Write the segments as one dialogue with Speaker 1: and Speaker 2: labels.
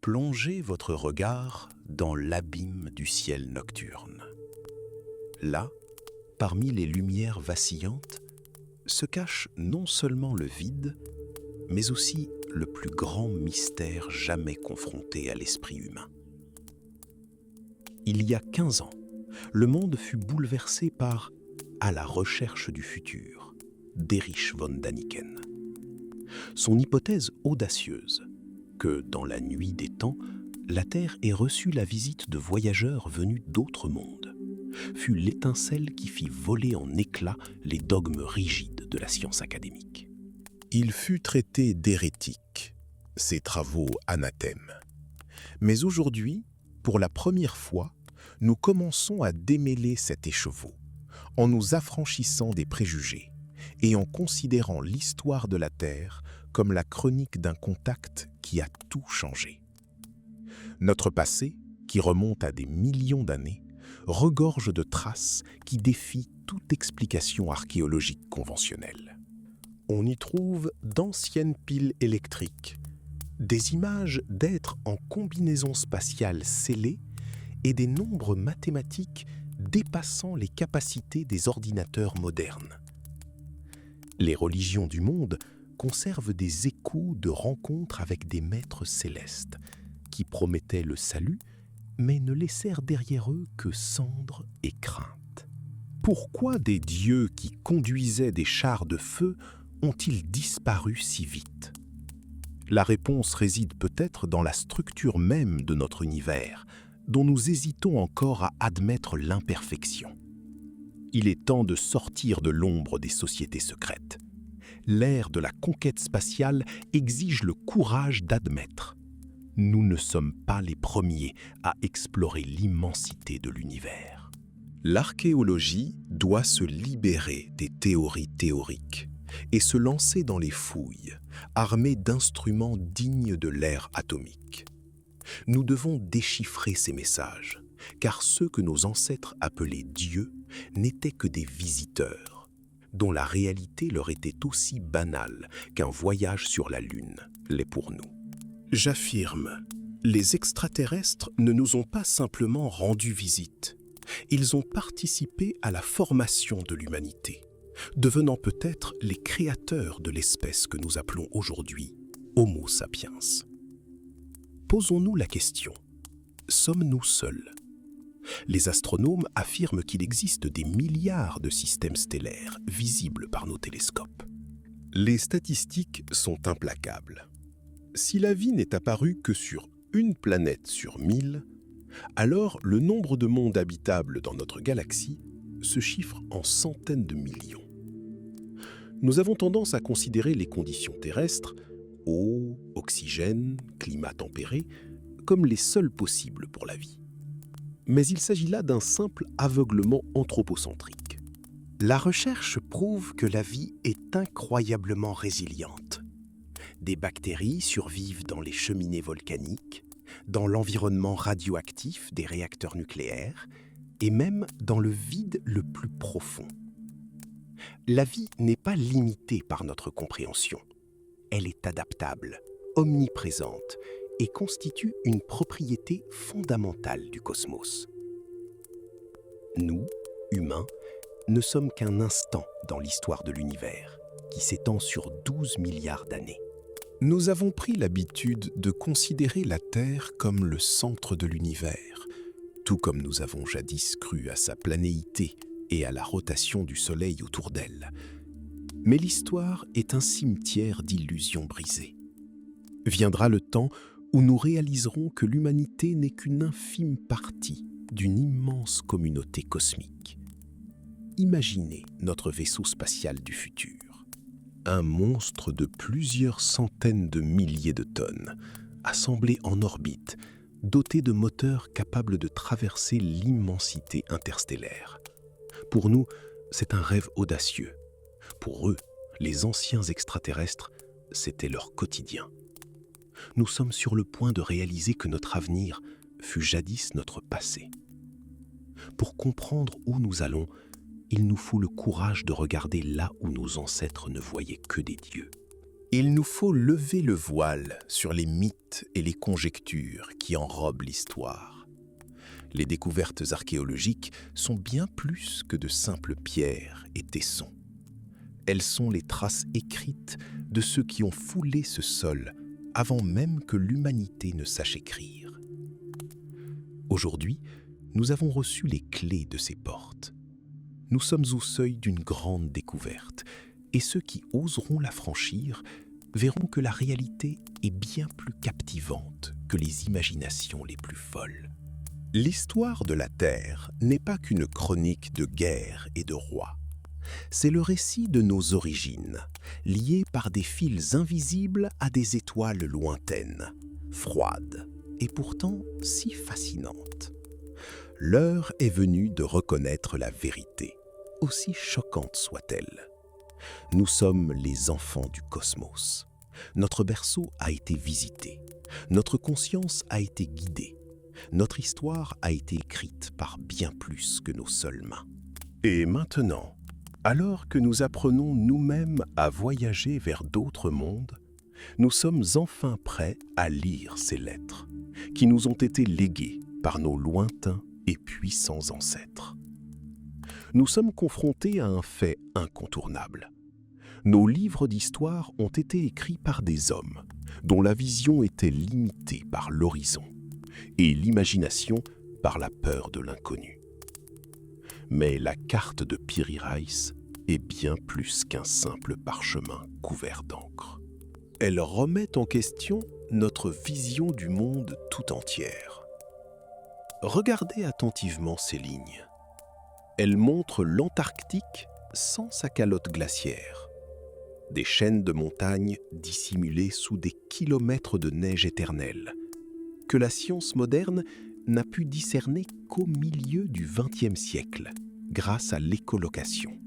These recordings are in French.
Speaker 1: Plongez votre regard dans l'abîme du ciel nocturne. Là, parmi les lumières vacillantes, se cache non seulement le vide, mais aussi le plus grand mystère jamais confronté à l'esprit humain. Il y a 15 ans, le monde fut bouleversé par « À la recherche du futur » d'Erich von Däniken. Son hypothèse audacieuse, que dans la nuit des temps, la Terre ait reçu la visite de voyageurs venus d'autres mondes, fut l'étincelle qui fit voler en éclats les dogmes rigides de la science académique.
Speaker 2: Il fut traité d'hérétique, ses travaux anathèmes. Mais aujourd'hui, pour la première fois, nous commençons à démêler cet écheveau, en nous affranchissant des préjugés et en considérant l'histoire de la Terre comme la chronique d'un contact qui a tout changé. Notre passé, qui remonte à des millions d'années, regorge de traces qui défient toute explication archéologique conventionnelle. On y trouve d'anciennes piles électriques, des images d'êtres en combinaison spatiale scellée et des nombres mathématiques dépassant les capacités des ordinateurs modernes. Les religions du monde conservent des échos de rencontres avec des maîtres célestes qui promettaient le salut, mais ne laissèrent derrière eux que cendres et crainte. Pourquoi des dieux qui conduisaient des chars de feu ont-ils disparu si vite ? La réponse réside peut-être dans la structure même de notre univers, dont nous hésitons encore à admettre l'imperfection. Il est temps de sortir de l'ombre des sociétés secrètes. L'ère de la conquête spatiale exige le courage d'admettre. Nous ne sommes pas les premiers à explorer l'immensité de l'univers. L'archéologie doit se libérer des théories théoriques et se lancer dans les fouilles, armée d'instruments dignes de l'ère atomique. Nous devons déchiffrer ces messages, car ceux que nos ancêtres appelaient dieux n'étaient que des visiteurs, dont la réalité leur était aussi banale qu'un voyage sur la Lune l'est pour nous. J'affirme, les extraterrestres ne nous ont pas simplement rendu visite. Ils ont participé à la formation de l'humanité, devenant peut-être les créateurs de l'espèce que nous appelons aujourd'hui Homo sapiens. Posons-nous la question, sommes-nous seuls ? Les astronomes affirment qu'il existe des milliards de systèmes stellaires visibles par nos télescopes. Les statistiques sont implacables. Si la vie n'est apparue que sur une planète sur 1000, alors le nombre de mondes habitables dans notre galaxie se chiffre en centaines de millions. Nous avons tendance à considérer les conditions terrestres, eau, oxygène, climat tempéré, comme les seules possibles pour la vie. Mais il s'agit là d'un simple aveuglement anthropocentrique. La recherche prouve que la vie est incroyablement résiliente. Des bactéries survivent dans les cheminées volcaniques, dans l'environnement radioactif des réacteurs nucléaires et même dans le vide le plus profond. La vie n'est pas limitée par notre compréhension. Elle est adaptable, omniprésente et constitue une propriété fondamentale du cosmos. Nous, humains, ne sommes qu'un instant dans l'histoire de l'univers, qui s'étend sur 12 milliards d'années. Nous avons pris l'habitude de considérer la Terre comme le centre de l'univers, tout comme nous avons jadis cru à sa planéité et à la rotation du Soleil autour d'elle. Mais l'histoire est un cimetière d'illusions brisées. Viendra le temps où nous réaliserons que l'humanité n'est qu'une infime partie d'une immense communauté cosmique. Imaginez notre vaisseau spatial du futur. Un monstre de plusieurs centaines de milliers de tonnes, assemblé en orbite, doté de moteurs capables de traverser l'immensité interstellaire. Pour nous, c'est un rêve audacieux. Pour eux, les anciens extraterrestres, c'était leur quotidien. Nous sommes sur le point de réaliser que notre avenir fut jadis notre passé. Pour comprendre où nous allons, il nous faut le courage de regarder là où nos ancêtres ne voyaient que des dieux. Il nous faut lever le voile sur les mythes et les conjectures qui enrobent l'histoire. Les découvertes archéologiques sont bien plus que de simples pierres et tessons. Elles sont les traces écrites de ceux qui ont foulé ce sol avant même que l'humanité ne sache écrire. Aujourd'hui, nous avons reçu les clés de ces portes. Nous sommes au seuil d'une grande découverte, et ceux qui oseront la franchir verront que la réalité est bien plus captivante que les imaginations les plus folles. L'histoire de la Terre n'est pas qu'une chronique de guerre et de rois. C'est le récit de nos origines, liées par des fils invisibles à des étoiles lointaines, froides et pourtant si fascinantes. L'heure est venue de reconnaître la vérité, aussi choquante soit-elle. Nous sommes les enfants du cosmos. Notre berceau a été visité, notre conscience a été guidée, notre histoire a été écrite par bien plus que nos seules mains. Et maintenant, alors que nous apprenons nous-mêmes à voyager vers d'autres mondes, nous sommes enfin prêts à lire ces lettres qui nous ont été léguées par nos lointains et puissants ancêtres. Nous sommes confrontés à un fait incontournable. Nos livres d'histoire ont été écrits par des hommes dont la vision était limitée par l'horizon et l'imagination par la peur de l'inconnu. Mais la carte de Piri Reis est bien plus qu'un simple parchemin couvert d'encre. Elle remet en question notre vision du monde tout entière. Regardez attentivement ces lignes. Elles montrent l'Antarctique sans sa calotte glaciaire. Des chaînes de montagnes dissimulées sous des kilomètres de neige éternelle, que la science moderne n'a pu discerner qu'au milieu du XXe siècle, grâce à l'écholocation.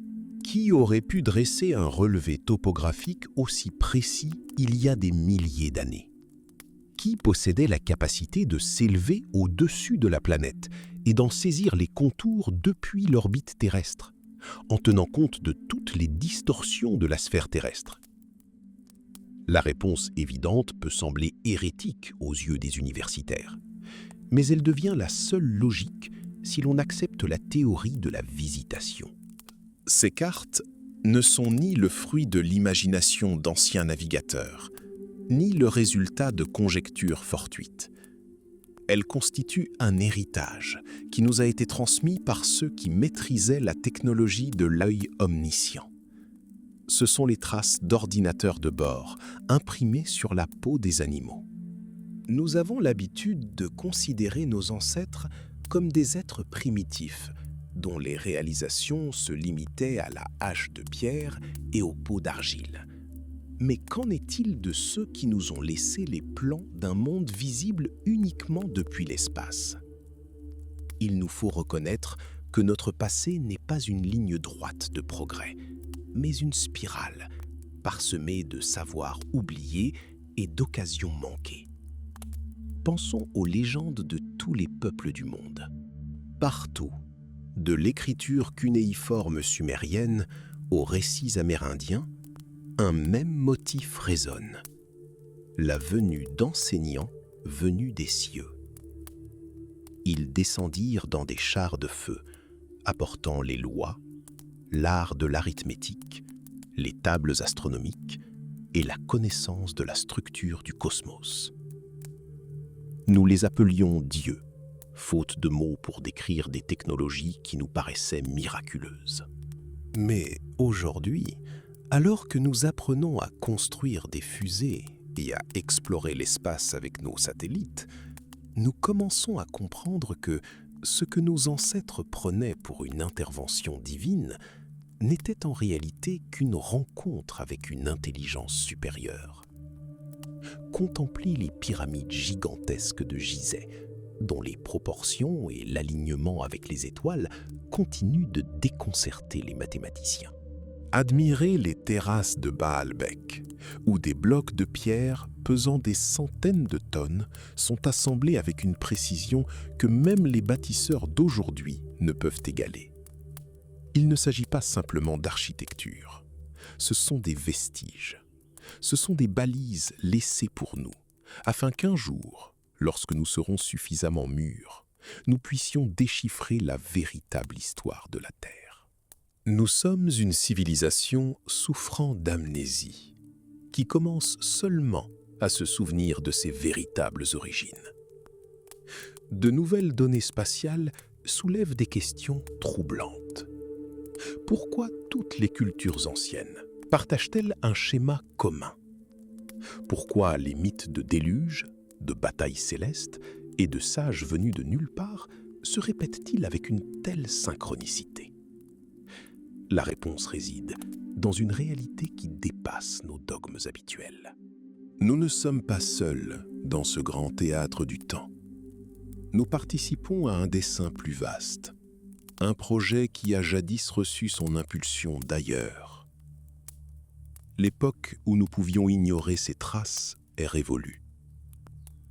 Speaker 2: Qui aurait pu dresser un relevé topographique aussi précis il y a des milliers d'années? Qui possédait la capacité de s'élever au-dessus de la planète et d'en saisir les contours depuis l'orbite terrestre, en tenant compte de toutes les distorsions de la sphère terrestre? La réponse évidente peut sembler hérétique aux yeux des universitaires, mais elle devient la seule logique si l'on accepte la théorie de la visitation. Ces cartes ne sont ni le fruit de l'imagination d'anciens navigateurs, ni le résultat de conjectures fortuites. Elles constituent un héritage qui nous a été transmis par ceux qui maîtrisaient la technologie de l'œil omniscient. Ce sont les traces d'ordinateurs de bord imprimées sur la peau des animaux. Nous avons l'habitude de considérer nos ancêtres comme des êtres primitifs, dont les réalisations se limitaient à la hache de pierre et au pot d'argile. Mais qu'en est-il de ceux qui nous ont laissé les plans d'un monde visible uniquement depuis l'espace? Il nous faut reconnaître que notre passé n'est pas une ligne droite de progrès, mais une spirale, parsemée de savoirs oubliés et d'occasions manquées. Pensons aux légendes de tous les peuples du monde. Partout, de l'écriture cunéiforme sumérienne aux récits amérindiens, un même motif résonne: la venue d'enseignants venus des cieux. Ils descendirent dans des chars de feu, apportant les lois, l'art de l'arithmétique, les tables astronomiques et la connaissance de la structure du cosmos. Nous les appelions dieux, faute de mots pour décrire des technologies qui nous paraissaient miraculeuses. Mais aujourd'hui, alors que nous apprenons à construire des fusées et à explorer l'espace avec nos satellites, nous commençons à comprendre que ce que nos ancêtres prenaient pour une intervention divine n'était en réalité qu'une rencontre avec une intelligence supérieure. Contemplez les pyramides gigantesques de Gizeh, dont les proportions et l'alignement avec les étoiles continuent de déconcerter les mathématiciens. Admirez les terrasses de Baalbek, où des blocs de pierre pesant des centaines de tonnes sont assemblés avec une précision que même les bâtisseurs d'aujourd'hui ne peuvent égaler. Il ne s'agit pas simplement d'architecture, ce sont des vestiges. Ce sont des balises laissées pour nous, afin qu'un jour, lorsque nous serons suffisamment mûrs, nous puissions déchiffrer la véritable histoire de la Terre. Nous sommes une civilisation souffrant d'amnésie, qui commence seulement à se souvenir de ses véritables origines. De nouvelles données spatiales soulèvent des questions troublantes. Pourquoi toutes les cultures anciennes partagent-elles un schéma commun? Pourquoi les mythes de déluge, de batailles célestes et de sages venus de nulle part se répètent-ils avec une telle synchronicité? La réponse réside dans une réalité qui dépasse nos dogmes habituels. Nous ne sommes pas seuls dans ce grand théâtre du temps. Nous participons à un dessein plus vaste, un projet qui a jadis reçu son impulsion d'ailleurs. L'époque où nous pouvions ignorer ses traces est révolue.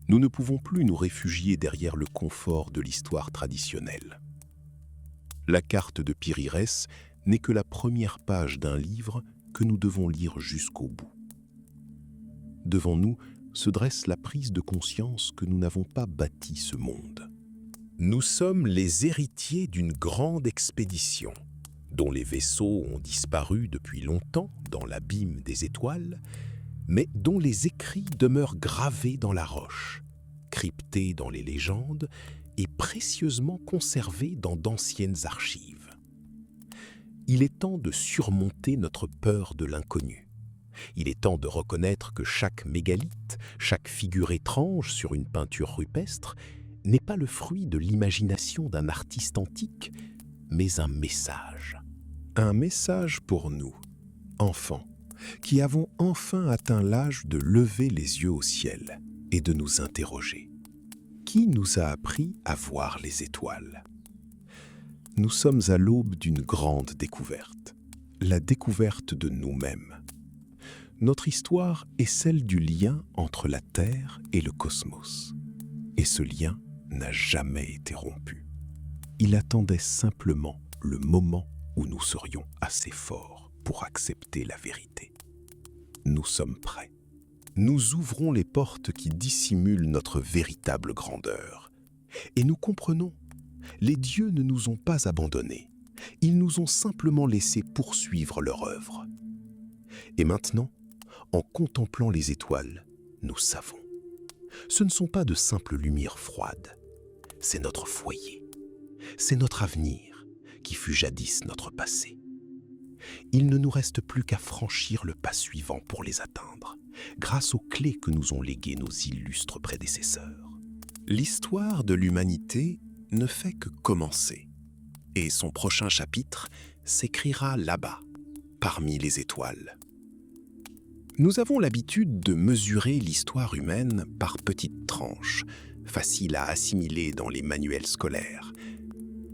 Speaker 2: Nous ne pouvons plus nous réfugier derrière le confort de l'histoire traditionnelle. La carte de Périérès n'est que la première page d'un livre que nous devons lire jusqu'au bout. Devant nous se dresse la prise de conscience que nous n'avons pas bâti ce monde. Nous sommes les héritiers d'une grande expédition, dont les vaisseaux ont disparu depuis longtemps dans l'abîme des étoiles, mais dont les écrits demeurent gravés dans la roche, cryptés dans les légendes et précieusement conservés dans d'anciennes archives. Il est temps de surmonter notre peur de l'inconnu. Il est temps de reconnaître que chaque mégalithe, chaque figure étrange sur une peinture rupestre n'est pas le fruit de l'imagination d'un artiste antique, mais un message. Un message pour nous, enfants, qui avons enfin atteint l'âge de lever les yeux au ciel et de nous interroger. Qui nous a appris à voir les étoiles? Nous sommes à l'aube d'une grande découverte, la découverte de nous-mêmes. Notre histoire est celle du lien entre la Terre et le cosmos. Et ce lien n'a jamais été rompu. Il attendait simplement le moment où nous serions assez forts pour accepter la vérité. Nous sommes prêts. Nous ouvrons les portes qui dissimulent notre véritable grandeur. Et nous comprenons, les dieux ne nous ont pas abandonnés. Ils nous ont simplement laissé poursuivre leur œuvre. Et maintenant, en contemplant les étoiles, nous savons. Ce ne sont pas de simples lumières froides. C'est notre foyer. C'est notre avenir qui fut jadis notre passé. Il ne nous reste plus qu'à franchir le pas suivant pour les atteindre, grâce aux clés que nous ont léguées nos illustres prédécesseurs. L'histoire de l'humanité ne fait que commencer, et son prochain chapitre s'écrira là-bas, parmi les étoiles. Nous avons l'habitude de mesurer l'histoire humaine par petites tranches, faciles à assimiler dans les manuels scolaires.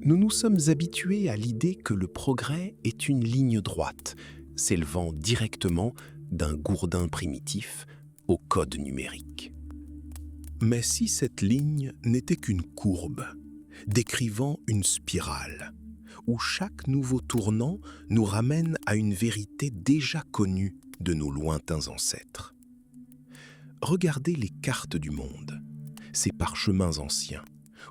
Speaker 2: Nous nous sommes habitués à l'idée que le progrès est une ligne droite, s'élevant directement d'un gourdin primitif au code numérique. Mais si cette ligne n'était qu'une courbe, décrivant une spirale, où chaque nouveau tournant nous ramène à une vérité déjà connue de nos lointains ancêtres. Regardez les cartes du monde, ces parchemins anciens,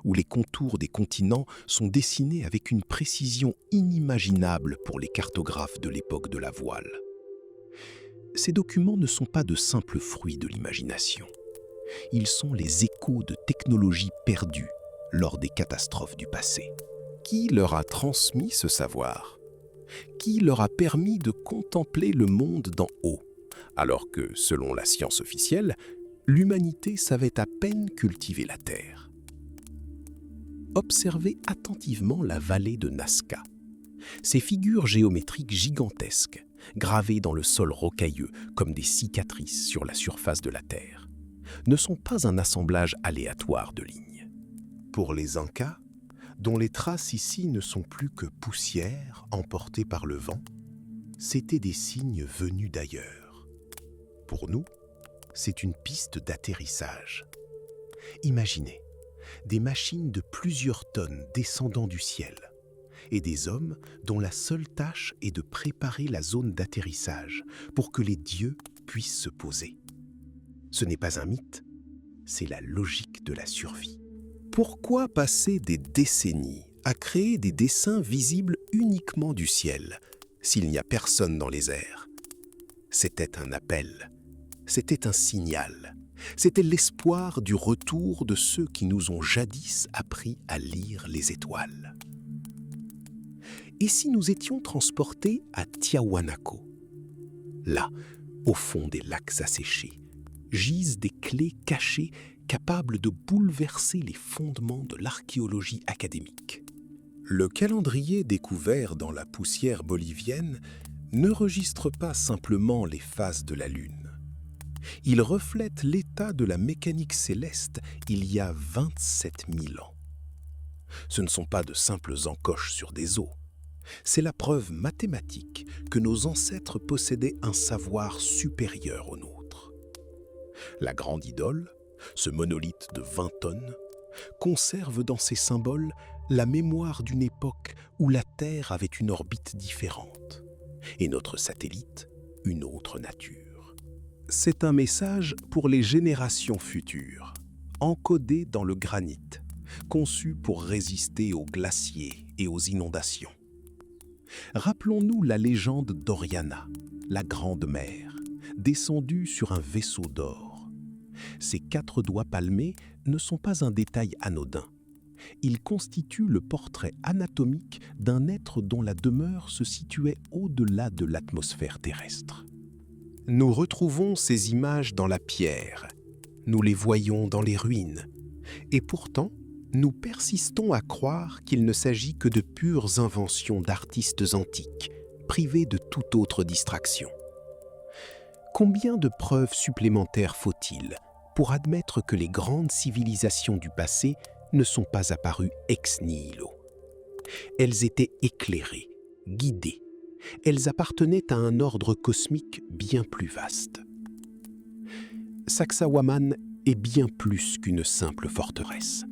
Speaker 2: où les contours des continents sont dessinés avec une précision inimaginable pour les cartographes de l'époque de la voile. Ces documents ne sont pas de simples fruits de l'imagination. Ils sont les échos de technologies perdues lors des catastrophes du passé. Qui leur a transmis ce savoir ? Qui leur a permis de contempler le monde d'en haut, alors que, selon la science officielle, l'humanité savait à peine cultiver la terre? Observez attentivement la vallée de Nazca. Ces figures géométriques gigantesques, gravées dans le sol rocailleux comme des cicatrices sur la surface de la terre, ne sont pas un assemblage aléatoire de lignes. Pour les Incas, dont les traces ici ne sont plus que poussière emportée par le vent, c'étaient des signes venus d'ailleurs. Pour nous, c'est une piste d'atterrissage. Imaginez, des machines de plusieurs tonnes descendant du ciel, et des hommes dont la seule tâche est de préparer la zone d'atterrissage pour que les dieux puisse se poser. Ce n'est pas un mythe, c'est la logique de la survie. Pourquoi passer des décennies à créer des dessins visibles uniquement du ciel, s'il n'y a personne dans les airs? C'était un appel, c'était un signal, c'était l'espoir du retour de ceux qui nous ont jadis appris à lire les étoiles. Et si nous étions transportés à Tiahuanaco? Là, au fond des lacs asséchés, gisent des clés cachées capables de bouleverser les fondements de l'archéologie académique. Le calendrier découvert dans la poussière bolivienne ne registre pas simplement les phases de la Lune. Il reflète l'état de la mécanique céleste il y a 27 000 ans. Ce ne sont pas de simples encoches sur des os. C'est la preuve mathématique que nos ancêtres possédaient un savoir supérieur au nôtre. La grande idole, ce monolithe de 20 tonnes, conserve dans ses symboles la mémoire d'une époque où la Terre avait une orbite différente et notre satellite une autre nature. C'est un message pour les générations futures, encodé dans le granit, conçu pour résister aux glaciers et aux inondations. Rappelons-nous la légende d'Oriana, la Grande Mère, descendue sur un vaisseau d'or. Ses 4 doigts palmés ne sont pas un détail anodin. Ils constituent le portrait anatomique d'un être dont la demeure se situait au-delà de l'atmosphère terrestre. Nous retrouvons ces images dans la pierre, nous les voyons dans les ruines, et pourtant, nous persistons à croire qu'il ne s'agit que de pures inventions d'artistes antiques, privés de toute autre distraction. Combien de preuves supplémentaires faut-il pour admettre que les grandes civilisations du passé ne sont pas apparues ex nihilo? Elles étaient éclairées, guidées. Elles appartenaient à un ordre cosmique bien plus vaste. Sacsayhuaman est bien plus qu'une simple forteresse.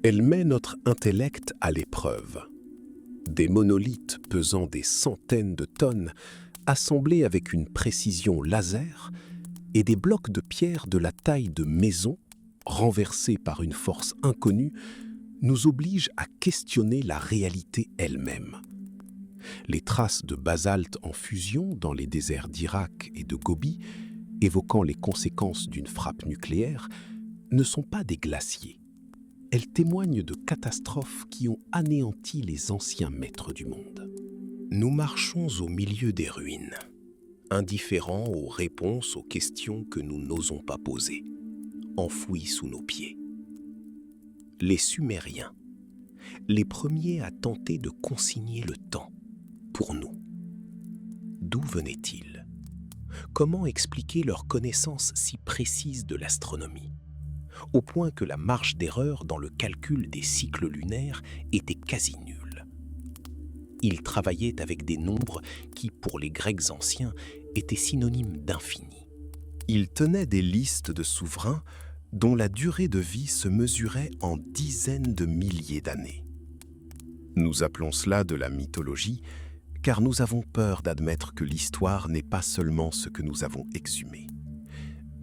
Speaker 2: Elle met notre intellect à l'épreuve. Des monolithes pesant des centaines de tonnes, assemblés avec une précision laser, et des blocs de pierre de la taille de maisons, renversés par une force inconnue, nous obligent à questionner la réalité elle-même. Les traces de basalte en fusion dans les déserts d'Irak et de Gobi, évoquant les conséquences d'une frappe nucléaire, ne sont pas des glaciers. Elles témoignent de catastrophes qui ont anéanti les anciens maîtres du monde. Nous marchons au milieu des ruines, indifférents aux réponses aux questions que nous n'osons pas poser, enfouies sous nos pieds. Les Sumériens, les premiers à tenter de consigner le temps pour nous. D'où venaient-ils? Comment expliquer leur connaissance si précise de l'astronomie, au point que la marge d'erreur dans le calcul des cycles lunaires était quasi nulle? Ils travaillaient avec des nombres qui, pour les Grecs anciens, étaient synonymes d'infini. Ils tenaient des listes de souverains dont la durée de vie se mesurait en dizaines de milliers d'années. Nous appelons cela de la mythologie, car nous avons peur d'admettre que l'histoire n'est pas seulement ce que nous avons exhumé,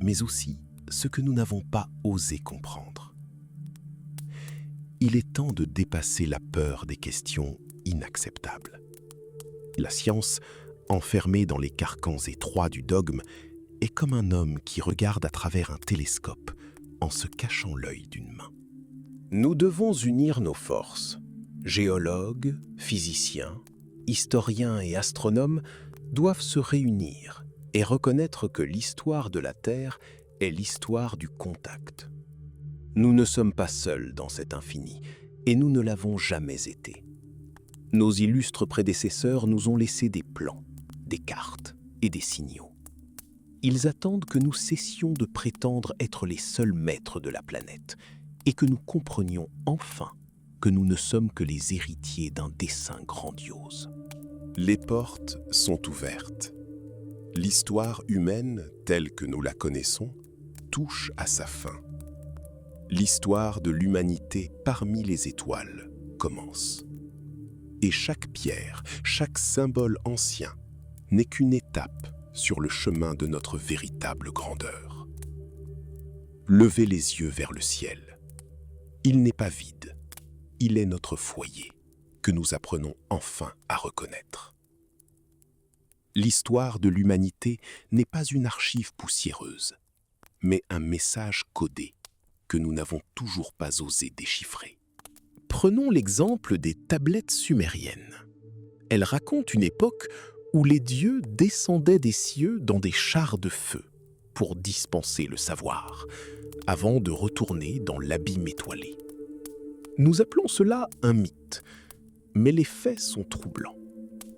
Speaker 2: mais aussi ce que nous n'avons pas osé comprendre. Il est temps de dépasser la peur des questions inacceptables. La science, enfermée dans les carcans étroits du dogme, est comme un homme qui regarde à travers un télescope en se cachant l'œil d'une main. Nous devons unir nos forces. Géologues, physiciens, historiens et astronomes doivent se réunir et reconnaître que l'histoire de la Terre est l'histoire du contact. Nous ne sommes pas seuls dans cet infini, et nous ne l'avons jamais été. Nos illustres prédécesseurs nous ont laissé des plans, des cartes et des signaux. Ils attendent que nous cessions de prétendre être les seuls maîtres de la planète et que nous comprenions enfin que nous ne sommes que les héritiers d'un dessein grandiose. Les portes sont ouvertes. L'histoire humaine, telle que nous la connaissons, touche à sa fin. L'histoire de l'humanité parmi les étoiles commence. Et chaque pierre, chaque symbole ancien n'est qu'une étape sur le chemin de notre véritable grandeur. Levez les yeux vers le ciel. Il n'est pas vide, il est notre foyer, que nous apprenons enfin à reconnaître. L'histoire de l'humanité n'est pas une archive poussiéreuse, mais un message codé que nous n'avons toujours pas osé déchiffrer. Prenons l'exemple des tablettes sumériennes. Elles racontent une époque où les dieux descendaient des cieux dans des chars de feu pour dispenser le savoir, avant de retourner dans l'abîme étoilé. Nous appelons cela un mythe, mais les faits sont troublants.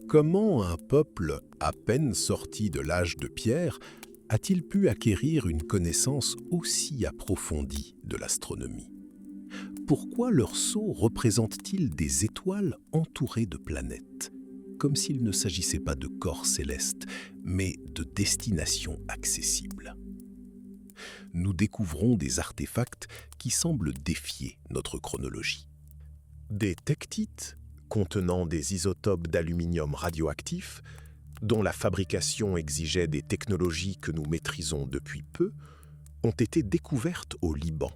Speaker 2: Comment un peuple à peine sorti de l'âge de pierre a-t-il pu acquérir une connaissance aussi approfondie de l'astronomie? Pourquoi leurs sceaux représentent-ils des étoiles entourées de planètes, comme s'il ne s'agissait pas de corps célestes, mais de destinations accessibles? Nous découvrons des artefacts qui semblent défier notre chronologie. Des tektites contenant des isotopes d'aluminium radioactif, dont la fabrication exigeait des technologies que nous maîtrisons depuis peu, ont été découvertes au Liban.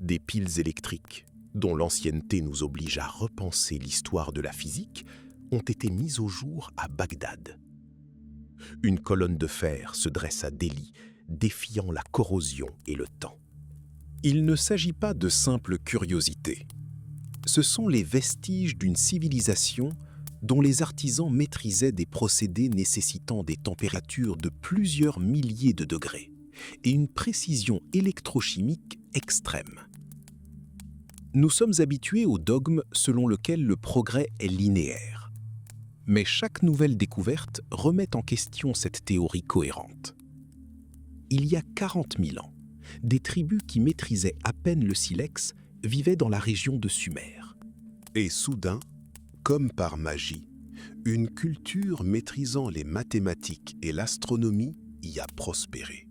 Speaker 2: Des piles électriques, dont l'ancienneté nous oblige à repenser l'histoire de la physique, ont été mises au jour à Bagdad. Une colonne de fer se dresse à Delhi, défiant la corrosion et le temps. Il ne s'agit pas de simples curiosités. Ce sont les vestiges d'une civilisation dont les artisans maîtrisaient des procédés nécessitant des températures de plusieurs milliers de degrés et une précision électrochimique extrême. Nous sommes habitués au dogme selon lequel le progrès est linéaire. Mais chaque nouvelle découverte remet en question cette théorie cohérente. Il y a 40 000 ans, des tribus qui maîtrisaient à peine le silex vivaient dans la région de Sumer. Et soudain, comme par magie, une culture maîtrisant les mathématiques et l'astronomie y a prospéré.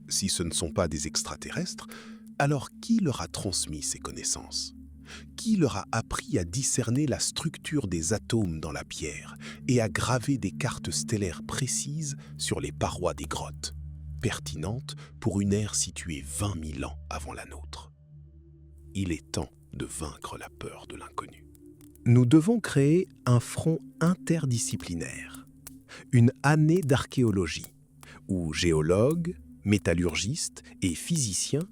Speaker 2: Si ce ne sont pas des extraterrestres, alors qui leur a transmis ces connaissances? Qui leur a appris à discerner la structure des atomes dans la pierre et à graver des cartes stellaires précises sur les parois des grottes, pertinentes pour une ère située 20 000 ans avant la nôtre? Il est temps de vaincre la peur de l'inconnu. Nous devons créer un front interdisciplinaire, une année d'archéologie, où géologues, métallurgistes et physiciens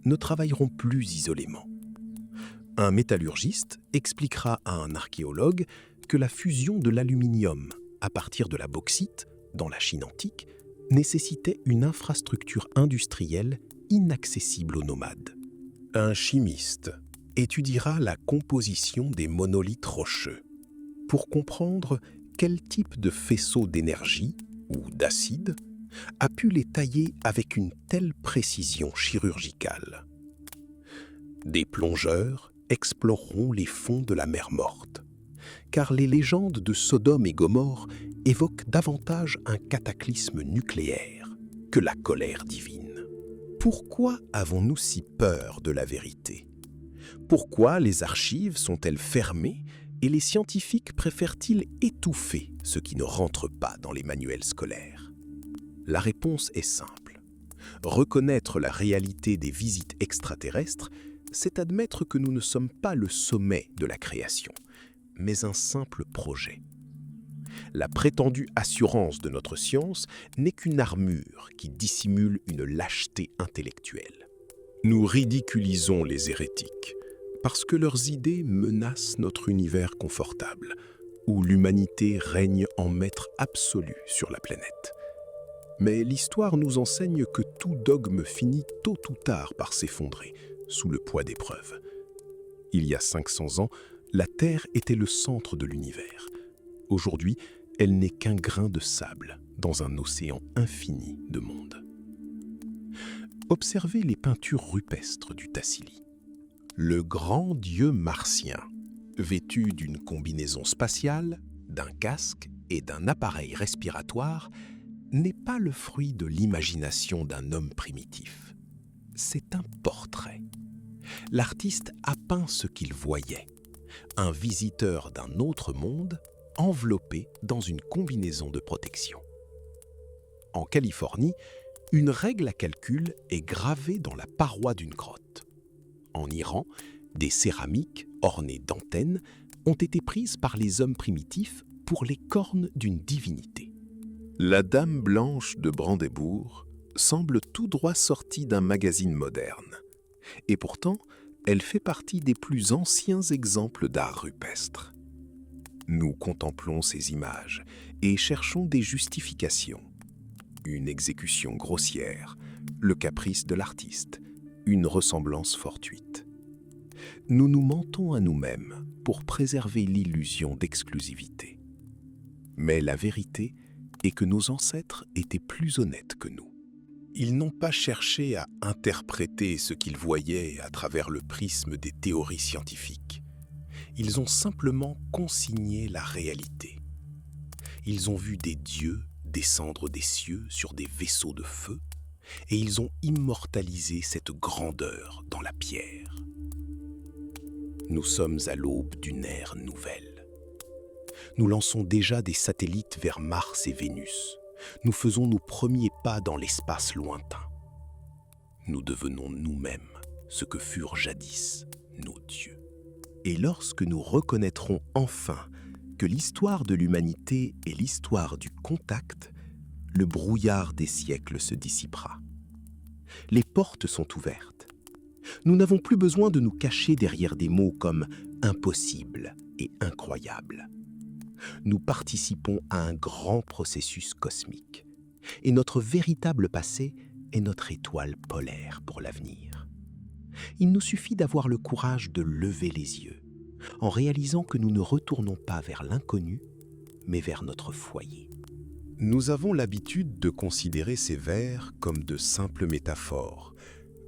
Speaker 2: ne travailleront plus isolément. Un métallurgiste expliquera à un archéologue que la fusion de l'aluminium à partir de la bauxite, dans la Chine antique, nécessitait une infrastructure industrielle inaccessible aux nomades. Un chimiste étudiera la composition des monolithes rocheux pour comprendre quel type de faisceau d'énergie ou d'acide a pu les tailler avec une telle précision chirurgicale. Des plongeurs exploreront les fonds de la mer Morte, car les légendes de Sodome et Gomorrhe évoquent davantage un cataclysme nucléaire que la colère divine. Pourquoi avons-nous si peur de la vérité? Pourquoi les archives sont-elles fermées et les scientifiques préfèrent-ils étouffer ce qui ne rentre pas dans les manuels scolaires? La réponse est simple. Reconnaître la réalité des visites extraterrestres, c'est admettre que nous ne sommes pas le sommet de la création, mais un simple projet. La prétendue assurance de notre science n'est qu'une armure qui dissimule une lâcheté intellectuelle. Nous ridiculisons les hérétiques parce que leurs idées menacent notre univers confortable, où l'humanité règne en maître absolu sur la planète. Mais l'histoire nous enseigne que tout dogme finit tôt ou tard par s'effondrer sous le poids des preuves. Il y a 500 ans, la Terre était le centre de l'univers. Aujourd'hui, elle n'est qu'un grain de sable dans un océan infini de mondes. Observez les peintures rupestres du Tassili. Le grand dieu martien, vêtu d'une combinaison spatiale, d'un casque et d'un appareil respiratoire, n'est pas le fruit de l'imagination d'un homme primitif. C'est un portrait. L'artiste a peint ce qu'il voyait, un visiteur d'un autre monde enveloppé dans une combinaison de protection.
Speaker 1: En Californie, une règle à calcul est gravée dans la paroi d'une grotte. En Iran, des céramiques ornées d'antennes ont été prises par les hommes primitifs pour les cornes d'une divinité.
Speaker 2: La Dame blanche de Brandebourg semble tout droit sortie d'un magazine moderne. Et pourtant, elle fait partie des plus anciens exemples d'art rupestre. Nous contemplons ces images et cherchons des justifications. Une exécution grossière, le caprice de l'artiste, une ressemblance fortuite. Nous nous mentons à nous-mêmes pour préserver l'illusion d'exclusivité. Mais la vérité est que nos ancêtres étaient plus honnêtes que nous. Ils n'ont pas cherché à interpréter ce qu'ils voyaient à travers le prisme des théories scientifiques. Ils ont simplement consigné la réalité. Ils ont vu des dieux descendre des cieux sur des vaisseaux de feu et ils ont immortalisé cette grandeur dans la pierre. Nous sommes à l'aube d'une ère nouvelle. Nous lançons déjà des satellites vers Mars et Vénus. Nous faisons nos premiers pas dans l'espace lointain. Nous devenons nous-mêmes ce que furent jadis nos dieux. Et lorsque nous reconnaîtrons enfin que l'histoire de l'humanité est l'histoire du contact, le brouillard des siècles se dissipera. Les portes sont ouvertes. Nous n'avons plus besoin de nous cacher derrière des mots comme « impossible » et « incroyable ». Nous participons à un grand processus cosmique. Et notre véritable passé est notre étoile polaire pour l'avenir. Il nous suffit d'avoir le courage de lever les yeux, en réalisant que nous ne retournons pas vers l'inconnu, mais vers notre foyer. Nous avons l'habitude de considérer ces vers comme de simples métaphores,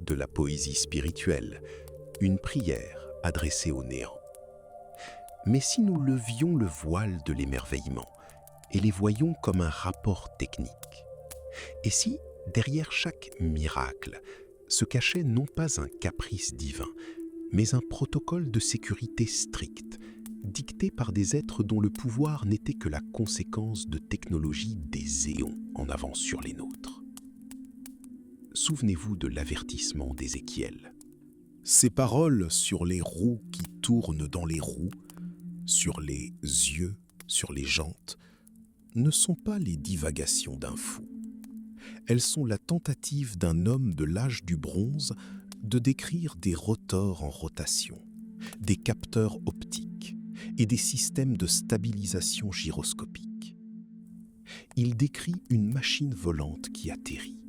Speaker 2: de la poésie spirituelle, une prière adressée au néant. Mais si nous levions le voile de l'émerveillement et les voyions comme un rapport technique, et si, derrière chaque miracle, se cachait non pas un caprice divin, mais un protocole de sécurité strict, dicté par des êtres dont le pouvoir n'était que la conséquence de technologies des éons en avance sur les nôtres. Souvenez-vous de l'avertissement d'Ézéchiel. Ces paroles sur les roues qui tournent dans les roues, sur les yeux, sur les jantes, ne sont pas les divagations d'un fou. Elles sont la tentative d'un homme de l'âge du bronze de décrire des rotors en rotation, des capteurs optiques et des systèmes de stabilisation gyroscopique. Il décrit une machine volante qui atterrit,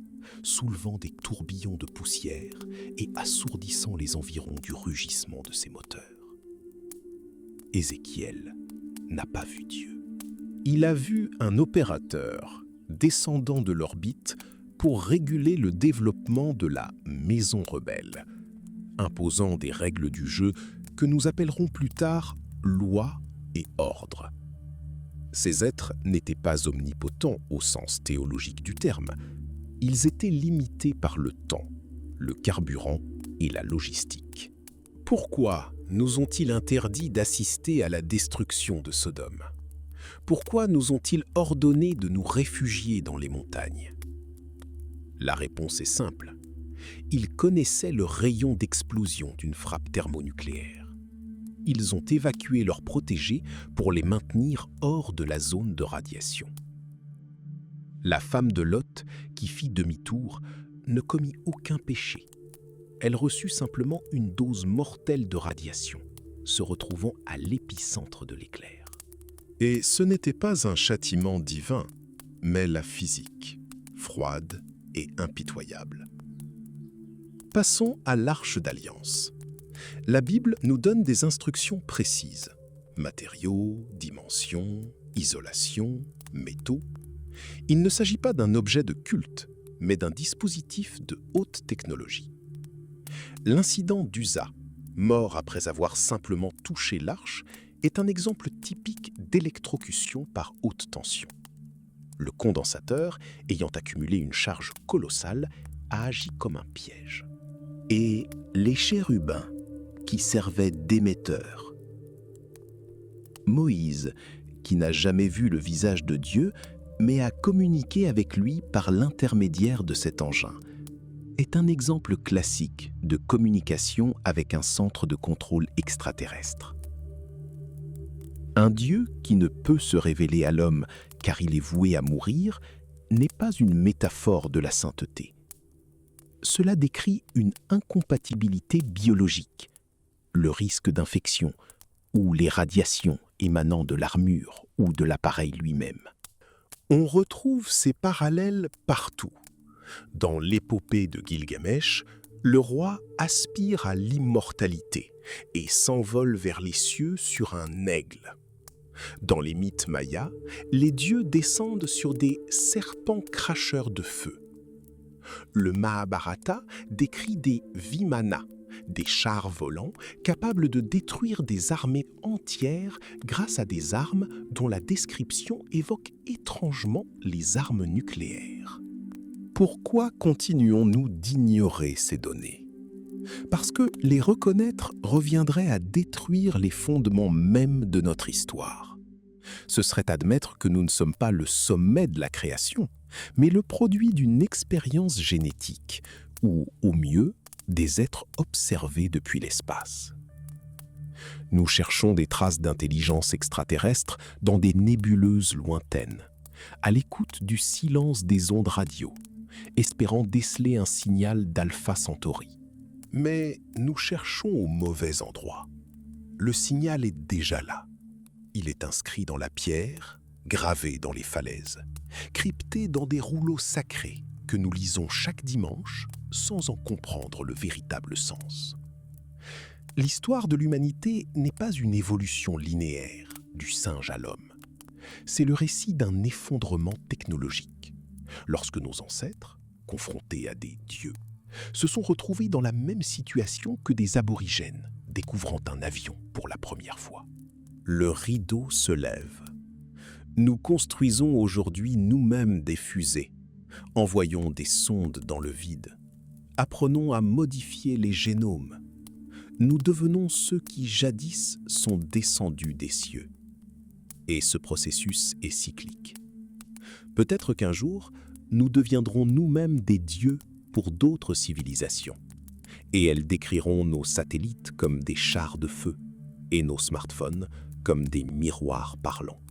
Speaker 2: soulevant des tourbillons de poussière et assourdissant les environs du rugissement de ses moteurs. Ézéchiel n'a pas vu Dieu. Il a vu un opérateur descendant de l'orbite pour réguler le développement de la maison rebelle, imposant des règles du jeu que nous appellerons plus tard loi et ordre. Ces êtres n'étaient pas omnipotents au sens théologique du terme. Ils étaient limités par le temps, le carburant et la logistique. Pourquoi nous ont-ils interdit d'assister à la destruction de Sodome ? Pourquoi nous ont-ils ordonné de nous réfugier dans les montagnes ? La réponse est simple. Ils connaissaient le rayon d'explosion d'une frappe thermonucléaire. Ils ont évacué leurs protégés pour les maintenir hors de la zone de radiation. La femme de Lot, qui fit demi-tour, ne commit aucun péché. Elle reçut simplement une dose mortelle de radiation, se retrouvant à l'épicentre de l'éclair. Et ce n'était pas un châtiment divin, mais la physique, froide et impitoyable. Passons à l'Arche d'Alliance. La Bible nous donne des instructions précises. Matériaux, dimensions, isolation, métaux. Il ne s'agit pas d'un objet de culte, mais d'un dispositif de haute technologie. L'incident d'Usa, mort après avoir simplement touché l'arche, est un exemple typique d'électrocution par haute tension. Le condensateur, ayant accumulé une charge colossale, a agi comme un piège. Et les chérubins, qui servaient d'émetteurs. Moïse, qui n'a jamais vu le visage de Dieu, mais à communiquer avec lui par l'intermédiaire de cet engin, est un exemple classique de communication avec un centre de contrôle extraterrestre. Un Dieu qui ne peut se révéler à l'homme car il est voué à mourir n'est pas une métaphore de la sainteté. Cela décrit une incompatibilité biologique, le risque d'infection ou les radiations émanant de l'armure ou de l'appareil lui-même. On retrouve ces parallèles partout. Dans l'épopée de Gilgamesh, le roi aspire à l'immortalité et s'envole vers les cieux sur un aigle. Dans les mythes mayas, les dieux descendent sur des serpents cracheurs de feu. Le Mahabharata décrit des Vimana, des chars volants capables de détruire des armées entières grâce à des armes dont la description évoque étrangement les armes nucléaires. Pourquoi continuons-nous d'ignorer ces données ? Parce que les reconnaître reviendrait à détruire les fondements mêmes de notre histoire. Ce serait admettre que nous ne sommes pas le sommet de la création, mais le produit d'une expérience génétique, ou au mieux, des êtres observés depuis l'espace. Nous cherchons des traces d'intelligence extraterrestre dans des nébuleuses lointaines, à l'écoute du silence des ondes radio, espérant déceler un signal d'Alpha Centauri. Mais nous cherchons au mauvais endroit. Le signal est déjà là. Il est inscrit dans la pierre, gravé dans les falaises, crypté dans des rouleaux sacrés que nous lisons chaque dimanche sans en comprendre le véritable sens. L'histoire de l'humanité n'est pas une évolution linéaire du singe à l'homme. C'est le récit d'un effondrement technologique. Lorsque nos ancêtres, confrontés à des dieux, se sont retrouvés dans la même situation que des aborigènes découvrant un avion pour la première fois. Le rideau se lève. Nous construisons aujourd'hui nous-mêmes des fusées, envoyons des sondes dans le vide, apprenons à modifier les génomes. Nous devenons ceux qui jadis sont descendus des cieux. Et ce processus est cyclique. Peut-être qu'un jour, nous deviendrons nous-mêmes des dieux pour d'autres civilisations, et elles décriront nos satellites comme des chars de feu et nos smartphones comme des miroirs parlants.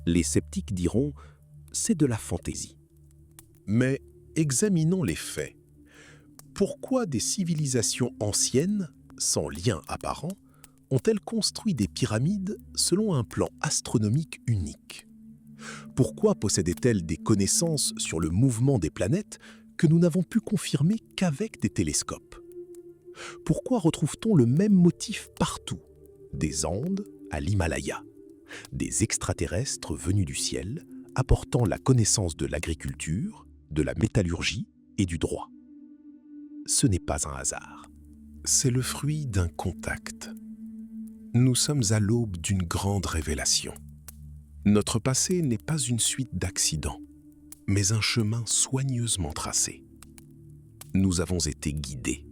Speaker 2: Les sceptiques diront « c'est de la fantaisie ». Mais examinons les faits. Pourquoi des civilisations anciennes, sans lien apparent, ont-elles construit des pyramides selon un plan astronomique unique ? Pourquoi possédaient-elles des connaissances sur le mouvement des planètes que nous n'avons pu confirmer qu'avec des télescopes ? Pourquoi retrouve-t-on le même motif partout, des Andes à l'Himalaya, des extraterrestres venus du ciel apportant la connaissance de l'agriculture, de la métallurgie et du droit ? Ce n'est pas un hasard. C'est le fruit d'un contact. Nous sommes à l'aube d'une grande révélation. Notre passé n'est pas une suite d'accidents, mais un chemin soigneusement tracé. Nous avons été guidés,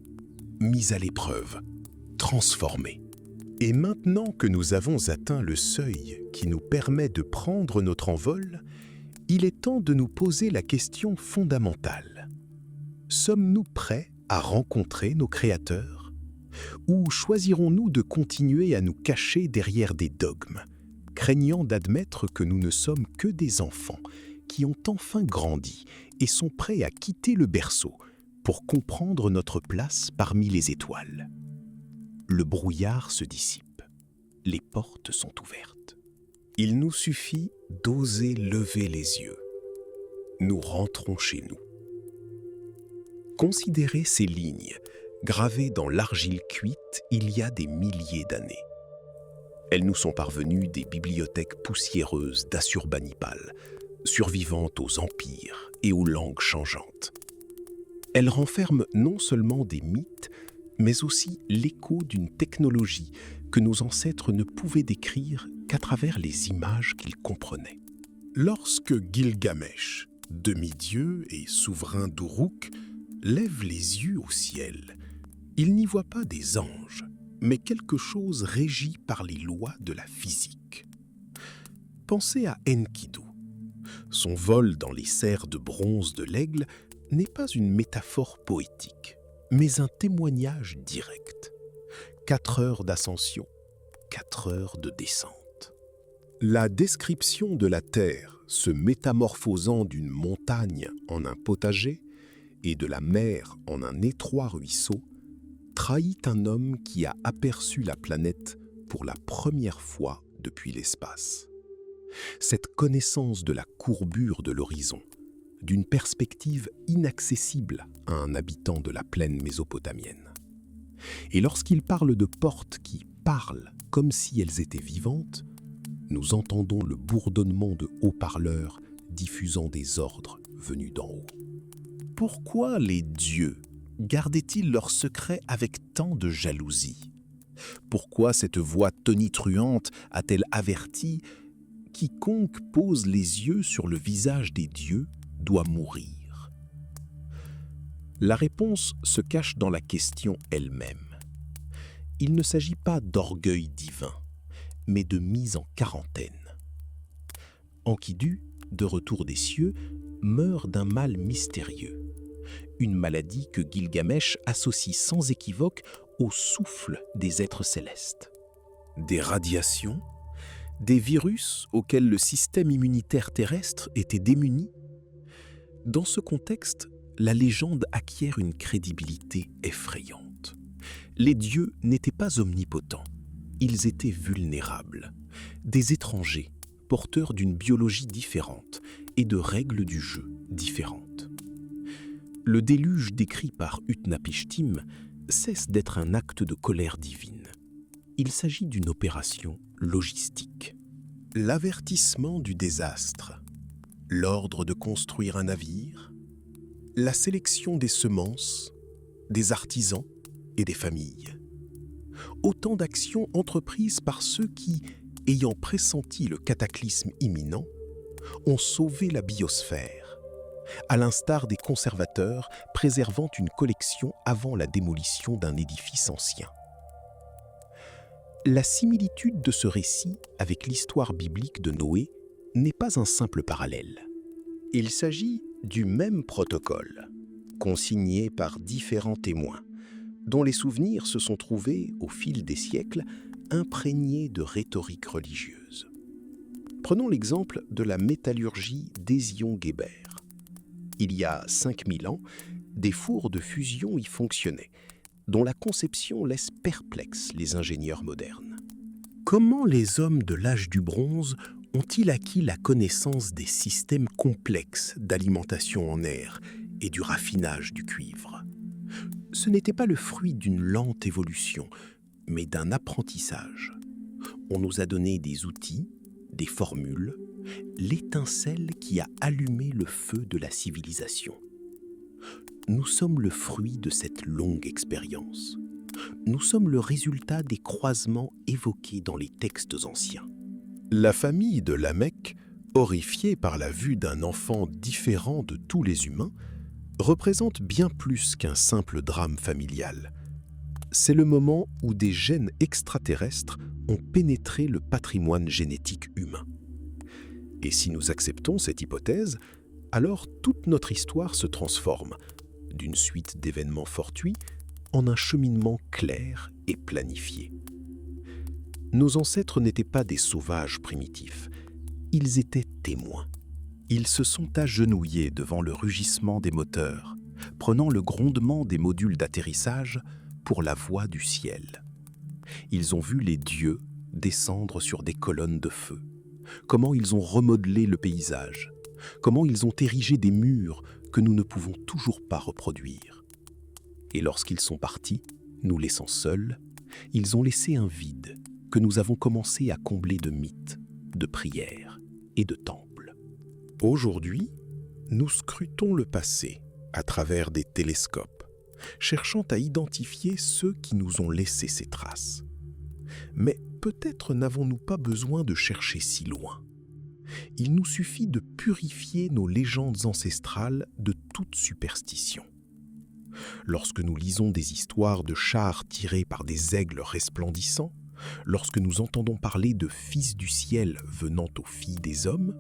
Speaker 2: mis à l'épreuve, transformés. Et maintenant que nous avons atteint le seuil qui nous permet de prendre notre envol, il est temps de nous poser la question fondamentale. Sommes-nous prêts à rencontrer nos créateurs ? Ou choisirons-nous de continuer à nous cacher derrière des dogmes, craignant d'admettre que nous ne sommes que des enfants qui ont enfin grandi et sont prêts à quitter le berceau pour comprendre notre place parmi les étoiles ? Le brouillard se dissipe, les portes sont ouvertes. Il nous suffit d'oser lever les yeux. Nous rentrons chez nous. Considérez ces lignes, gravées dans l'argile cuite il y a des milliers d'années. Elles nous sont parvenues des bibliothèques poussiéreuses d'Assurbanipal, survivantes aux empires et aux langues changeantes. Elles renferment non seulement des mythes, mais aussi l'écho d'une technologie que nos ancêtres ne pouvaient décrire qu'à travers les images qu'ils comprenaient. Lorsque Gilgamesh, demi-dieu et souverain d'Uruk, lève les yeux au ciel, il n'y voit pas des anges, mais quelque chose régi par les lois de la physique. Pensez à Enkidu, Son vol dans les serres de bronze de l'aigle n'est pas une métaphore poétique, mais un témoignage direct. 4 heures d'ascension, 4 heures de descente. La description de la terre se métamorphosant d'une montagne en un potager et de la mer en un étroit ruisseau trahit un homme qui a aperçu la planète pour la première fois depuis l'espace. Cette connaissance de la courbure de l'horizon, d'une perspective inaccessible à un habitant de la plaine mésopotamienne. Et lorsqu'il parle de portes qui parlent comme si elles étaient vivantes, nous entendons le bourdonnement de haut-parleurs diffusant des ordres venus d'en haut. Pourquoi les dieux gardaient-ils leurs secrets avec tant de jalousie? Pourquoi cette voix tonitruante a-t-elle averti « Quiconque pose les yeux sur le visage des dieux doit mourir ». La réponse se cache dans la question elle-même. Il ne s'agit pas d'orgueil divin, mais de mise en quarantaine. Enkidu, de retour des cieux, meurt d'un mal mystérieux, une maladie que Gilgamesh associe sans équivoque au souffle des êtres célestes. Des radiations, des virus auxquels le système immunitaire terrestre était démuni. Dans ce contexte, la légende acquiert une crédibilité effrayante. Les dieux n'étaient pas omnipotents, ils étaient vulnérables, des étrangers, porteurs d'une biologie différente et de règles du jeu différentes. Le déluge décrit par Utnapishtim cesse d'être un acte de colère divine. Il s'agit d'une opération logistique. L'avertissement du désastre, l'ordre de construire un navire, la sélection des semences, des artisans et des familles. Autant d'actions entreprises par ceux qui, ayant pressenti le cataclysme imminent, ont sauvé la biosphère, à l'instar des conservateurs préservant une collection avant la démolition d'un édifice ancien. La similitude de ce récit avec l'histoire biblique de Noé n'est pas un simple parallèle. Il s'agit du même protocole, consigné par différents témoins, dont les souvenirs se sont trouvés, au fil des siècles, imprégnés de rhétorique religieuse. Prenons l'exemple de la métallurgie d'Ézion-Guébert. Il y a 5000 ans, des fours de fusion y fonctionnaient, dont la conception laisse perplexes les ingénieurs modernes. Comment les hommes de l'âge du bronze ont-ils acquis la connaissance des systèmes complexes d'alimentation en air et du raffinage du cuivre? Ce n'était pas le fruit d'une lente évolution, mais d'un apprentissage. On nous a donné des outils, des formules, l'étincelle qui a allumé le feu de la civilisation. Nous sommes le fruit de cette longue expérience. Nous sommes le résultat des croisements évoqués dans les textes anciens. La famille de Lamech, horrifiée par la vue d'un enfant différent de tous les humains, représente bien plus qu'un simple drame familial. C'est le moment où des gènes extraterrestres ont pénétré le patrimoine génétique humain. Et si nous acceptons cette hypothèse, alors toute notre histoire se transforme, d'une suite d'événements fortuits, en un cheminement clair et planifié. Nos ancêtres n'étaient pas des sauvages primitifs, ils étaient témoins. Ils se sont agenouillés devant le rugissement des moteurs, prenant le grondement des modules d'atterrissage pour la voie du ciel. Ils ont vu les dieux descendre sur des colonnes de feu, comment ils ont remodelé le paysage, comment ils ont érigé des murs que nous ne pouvons toujours pas reproduire. Et lorsqu'ils sont partis, nous laissant seuls, ils ont laissé un vide que nous avons commencé à combler de mythes, de prières et de temples. Aujourd'hui, nous scrutons le passé à travers des télescopes, cherchant à identifier ceux qui nous ont laissé ces traces. Mais peut-être n'avons-nous pas besoin de chercher si loin. Il nous suffit de purifier nos légendes ancestrales de toute superstition. Lorsque nous lisons des histoires de chars tirés par des aigles resplendissants, Lorsque nous entendons parler de Fils du ciel venant aux filles des hommes,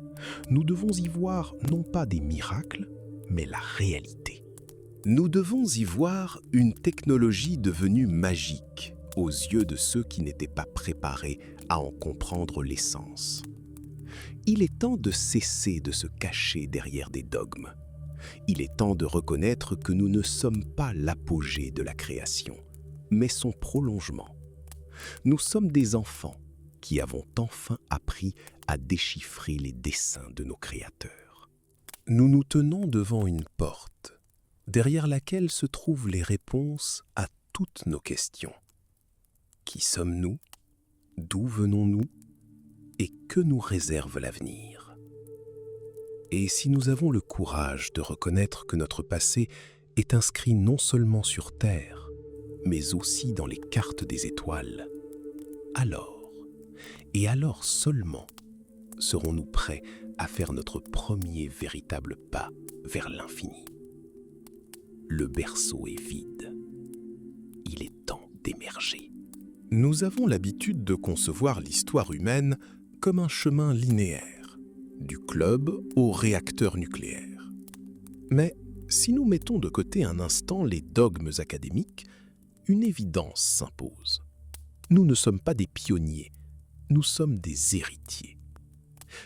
Speaker 2: nous devons y voir non pas des miracles, mais la réalité. Nous devons y voir une technologie devenue magique aux yeux de ceux qui n'étaient pas préparés à en comprendre l'essence. Il est temps de cesser de se cacher derrière des dogmes. Il est temps de reconnaître que nous ne sommes pas l'apogée de la création, mais son prolongement. Nous sommes des enfants qui avons enfin appris à déchiffrer les desseins de nos créateurs. Nous nous tenons devant une porte, derrière laquelle se trouvent les réponses à toutes nos questions. Qui sommes-nous? D'où venons-nous? Et que nous réserve l'avenir? Et si nous avons le courage de reconnaître que notre passé est inscrit non seulement sur Terre, mais aussi dans les cartes des étoiles, alors, et alors seulement, serons-nous prêts à faire notre premier véritable pas vers l'infini. Le berceau est vide. Il est temps d'émerger. Nous avons l'habitude de concevoir l'histoire humaine comme un chemin linéaire, du club au réacteur nucléaire. Mais si nous mettons de côté un instant les dogmes académiques, une évidence s'impose. Nous ne sommes pas des pionniers, nous sommes des héritiers.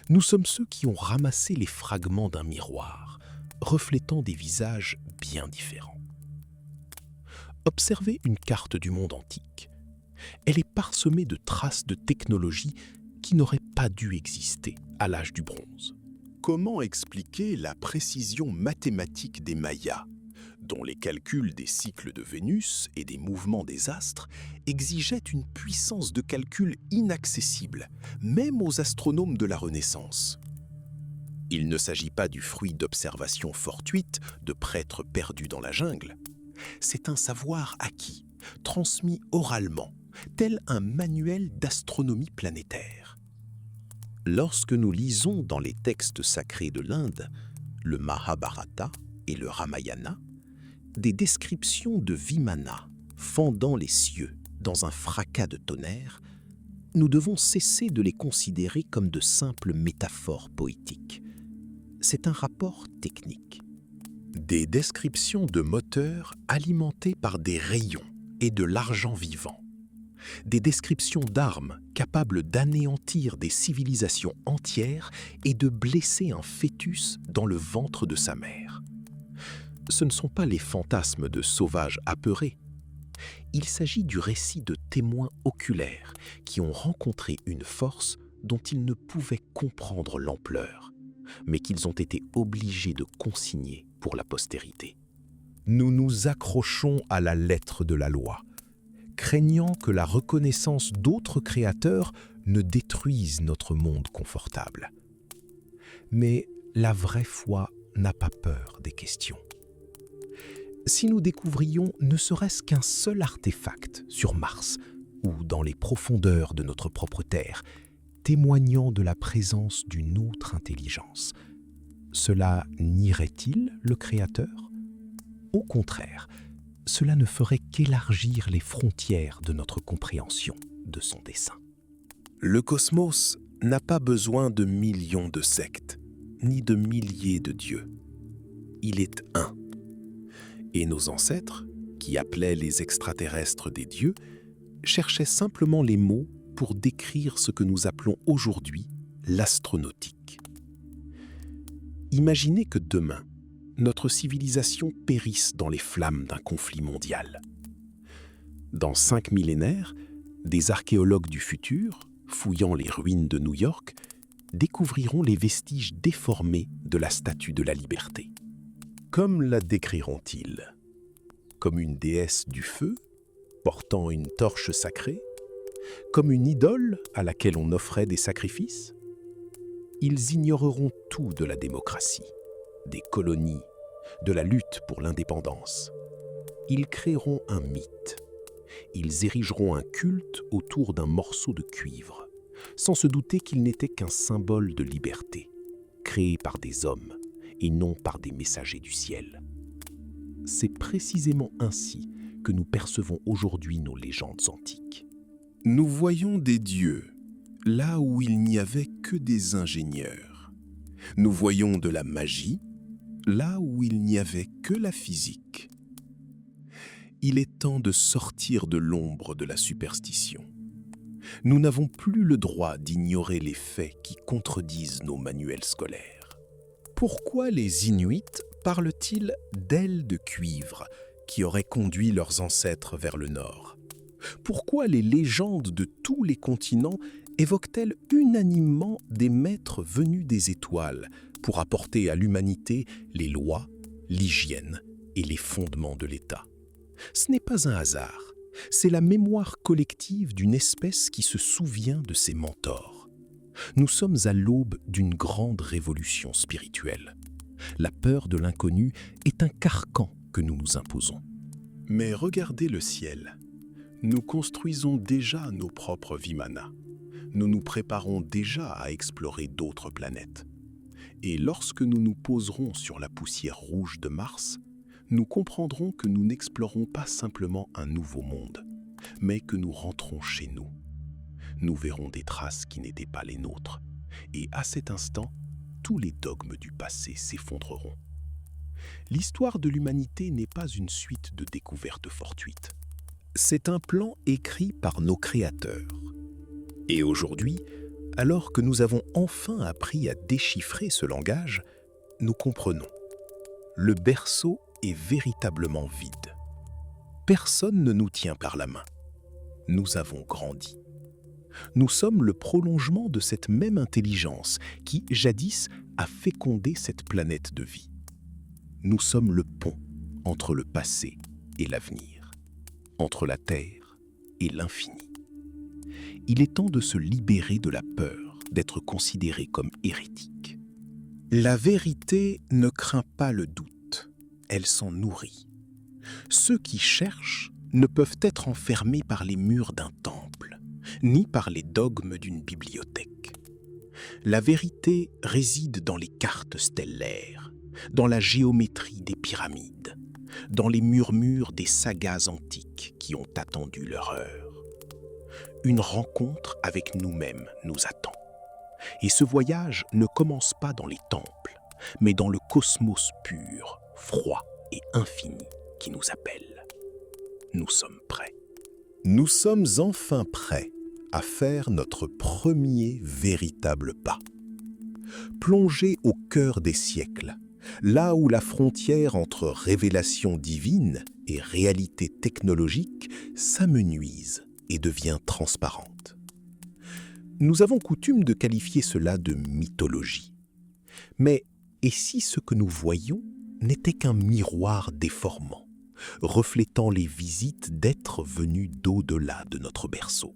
Speaker 2: Nous sommes ceux qui ont ramassé les fragments d'un miroir, reflétant des visages bien différents. Observez une carte du monde antique. Elle est parsemée de traces de technologies qui n'auraient pas dû exister à l'âge du bronze. Comment expliquer la précision mathématique des Mayas, dont les calculs des cycles de Vénus et des mouvements des astres exigeaient une puissance de calcul inaccessible, même aux astronomes de la Renaissance? Il ne s'agit pas du fruit d'observations fortuites de prêtres perdus dans la jungle. C'est un savoir acquis, transmis oralement, tel un manuel d'astronomie planétaire. Lorsque nous lisons dans les textes sacrés de l'Inde, le Mahabharata et le Ramayana, des descriptions de Vimana fendant les cieux dans un fracas de tonnerre, nous devons cesser de les considérer comme de simples métaphores poétiques. C'est un rapport technique. Des descriptions de moteurs alimentés par des rayons et de l'argent vivant. Des descriptions d'armes capables d'anéantir des civilisations entières et de blesser un fœtus dans le ventre de sa mère. Ce ne sont pas les fantasmes de sauvages apeurés. Il s'agit du récit de témoins oculaires qui ont rencontré une force dont ils ne pouvaient comprendre l'ampleur, mais qu'ils ont été obligés de consigner pour la postérité. Nous nous accrochons à la lettre de la loi, craignant que la reconnaissance d'autres créateurs ne détruise notre monde confortable. Mais la vraie foi n'a pas peur des questions. Si nous découvrions ne serait-ce qu'un seul artefact sur Mars ou dans les profondeurs de notre propre Terre, témoignant de la présence d'une autre intelligence, cela nierait-il le Créateur? Au contraire, cela ne ferait qu'élargir les frontières de notre compréhension de son dessein. Le cosmos n'a pas besoin de millions de sectes, ni de milliers de dieux. Il est un. Et nos ancêtres, qui appelaient les extraterrestres des dieux, cherchaient simplement les mots pour décrire ce que nous appelons aujourd'hui l'astronautique. Imaginez que demain, notre civilisation périsse dans les flammes d'un conflit mondial. Dans 5 millénaires, des archéologues du futur, fouillant les ruines de New York, découvriront les vestiges déformés de la Statue de la Liberté. Comme la décriront-ils? Comme une déesse du feu, portant une torche sacrée? Comme une idole à laquelle on offrait des sacrifices? Ils ignoreront tout de la démocratie, des colonies, de la lutte pour l'indépendance. Ils créeront un mythe. Ils érigeront un culte autour d'un morceau de cuivre, sans se douter qu'il n'était qu'un symbole de liberté, créé par des hommes et non par des messagers du ciel. C'est précisément ainsi que nous percevons aujourd'hui nos légendes antiques. Nous voyons des dieux là où il n'y avait que des ingénieurs. Nous voyons de la magie là où il n'y avait que la physique. Il est temps de sortir de l'ombre de la superstition. Nous n'avons plus le droit d'ignorer les faits qui contredisent nos manuels scolaires. Pourquoi les Inuits parlent-ils d'ailes de cuivre qui auraient conduit leurs ancêtres vers le nord? Pourquoi les légendes de tous les continents évoquent-elles unanimement des maîtres venus des étoiles pour apporter à l'humanité les lois, l'hygiène et les fondements de l'État? Ce n'est pas un hasard, c'est la mémoire collective d'une espèce qui se souvient de ses mentors. Nous sommes à l'aube d'une grande révolution spirituelle. La peur de l'inconnu est un carcan que nous nous imposons. Mais regardez le ciel. Nous construisons déjà nos propres Vimana. Nous nous préparons déjà à explorer d'autres planètes. Et lorsque nous nous poserons sur la poussière rouge de Mars, nous comprendrons que nous n'explorons pas simplement un nouveau monde, mais que nous rentrons chez nous. Nous verrons des traces qui n'étaient pas les nôtres, et à cet instant, tous les dogmes du passé s'effondreront. L'histoire de l'humanité n'est pas une suite de découvertes fortuites. C'est un plan écrit par nos créateurs. Et aujourd'hui, alors que nous avons enfin appris à déchiffrer ce langage, nous comprenons. Le berceau est véritablement vide. Personne ne nous tient par la main. Nous avons grandi. Nous sommes le prolongement de cette même intelligence qui, jadis, a fécondé cette planète de vie. Nous sommes le pont entre le passé et l'avenir, entre la Terre et l'infini. Il est temps de se libérer de la peur d'être considéré comme hérétique. La vérité ne craint pas le doute, elle s'en nourrit. Ceux qui cherchent ne peuvent être enfermés par les murs d'un temple, ni par les dogmes d'une bibliothèque. La vérité réside dans les cartes stellaires, dans la géométrie des pyramides, dans les murmures des sagas antiques qui ont attendu leur heure. Une rencontre avec nous-mêmes nous attend. Et ce voyage ne commence pas dans les temples, mais dans le cosmos pur, froid et infini qui nous appelle. Nous sommes prêts. Nous sommes enfin prêts à faire notre premier véritable pas. Plongés au cœur des siècles, là où la frontière entre révélation divine et réalité technologique s'amenuise et devient transparente. Nous avons coutume de qualifier cela de mythologie. Mais et si ce que nous voyons n'était qu'un miroir déformant, reflétant les visites d'êtres venus d'au-delà de notre berceau?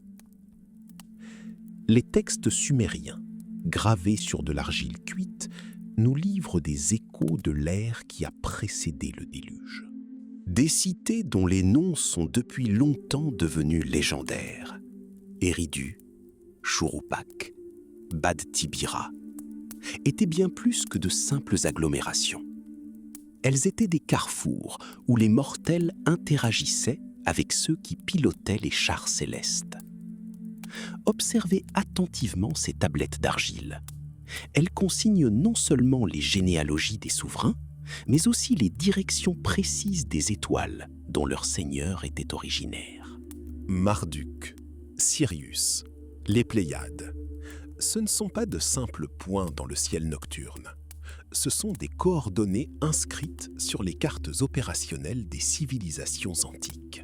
Speaker 2: Les textes sumériens, gravés sur de l'argile cuite, nous livrent des échos de l'ère qui a précédé le déluge. Des cités dont les noms sont depuis longtemps devenus légendaires. Eridu, Churupak, Bad Tibira, étaient bien plus que de simples agglomérations. Elles étaient des carrefours où les mortels interagissaient avec ceux qui pilotaient les chars célestes. Observez attentivement ces tablettes d'argile. Elles consignent non seulement les généalogies des souverains, mais aussi les directions précises des étoiles dont leur seigneur était originaire. Marduk, Sirius, les Pléiades, ce ne sont pas de simples points dans le ciel nocturne. Ce sont des coordonnées inscrites sur les cartes opérationnelles des civilisations antiques.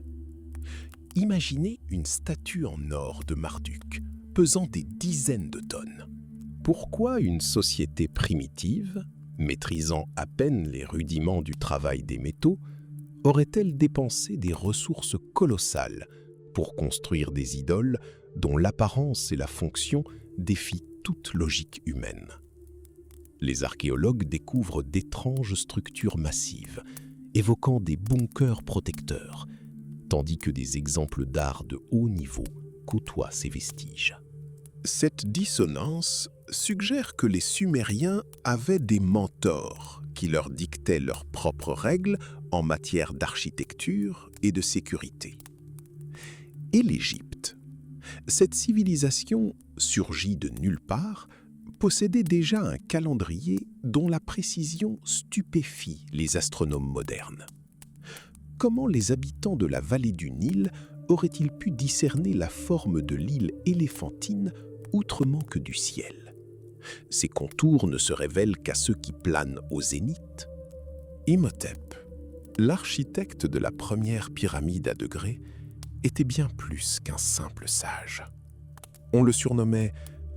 Speaker 2: Imaginez une statue en or de Marduk, pesant des dizaines de tonnes. Pourquoi une société primitive, maîtrisant à peine les rudiments du travail des métaux, aurait-elle dépensé des ressources colossales pour construire des idoles dont l'apparence et la fonction défient toute logique humaine? Les archéologues découvrent d'étranges structures massives, évoquant des bunkers protecteurs, tandis que des exemples d'art de haut niveau côtoient ces vestiges. Cette dissonance suggère que les Sumériens avaient des mentors qui leur dictaient leurs propres règles en matière d'architecture et de sécurité. Et l'Égypte? Cette civilisation, surgie de nulle part, possédait déjà un calendrier dont la précision stupéfie les astronomes modernes. Comment les habitants de la vallée du Nil auraient-ils pu discerner la forme de l'île éléphantine autrement que du ciel? Ces contours ne se révèlent qu'à ceux qui planent au zénith. Imhotep, l'architecte de la première pyramide à degrés, était bien plus qu'un simple sage. On le surnommait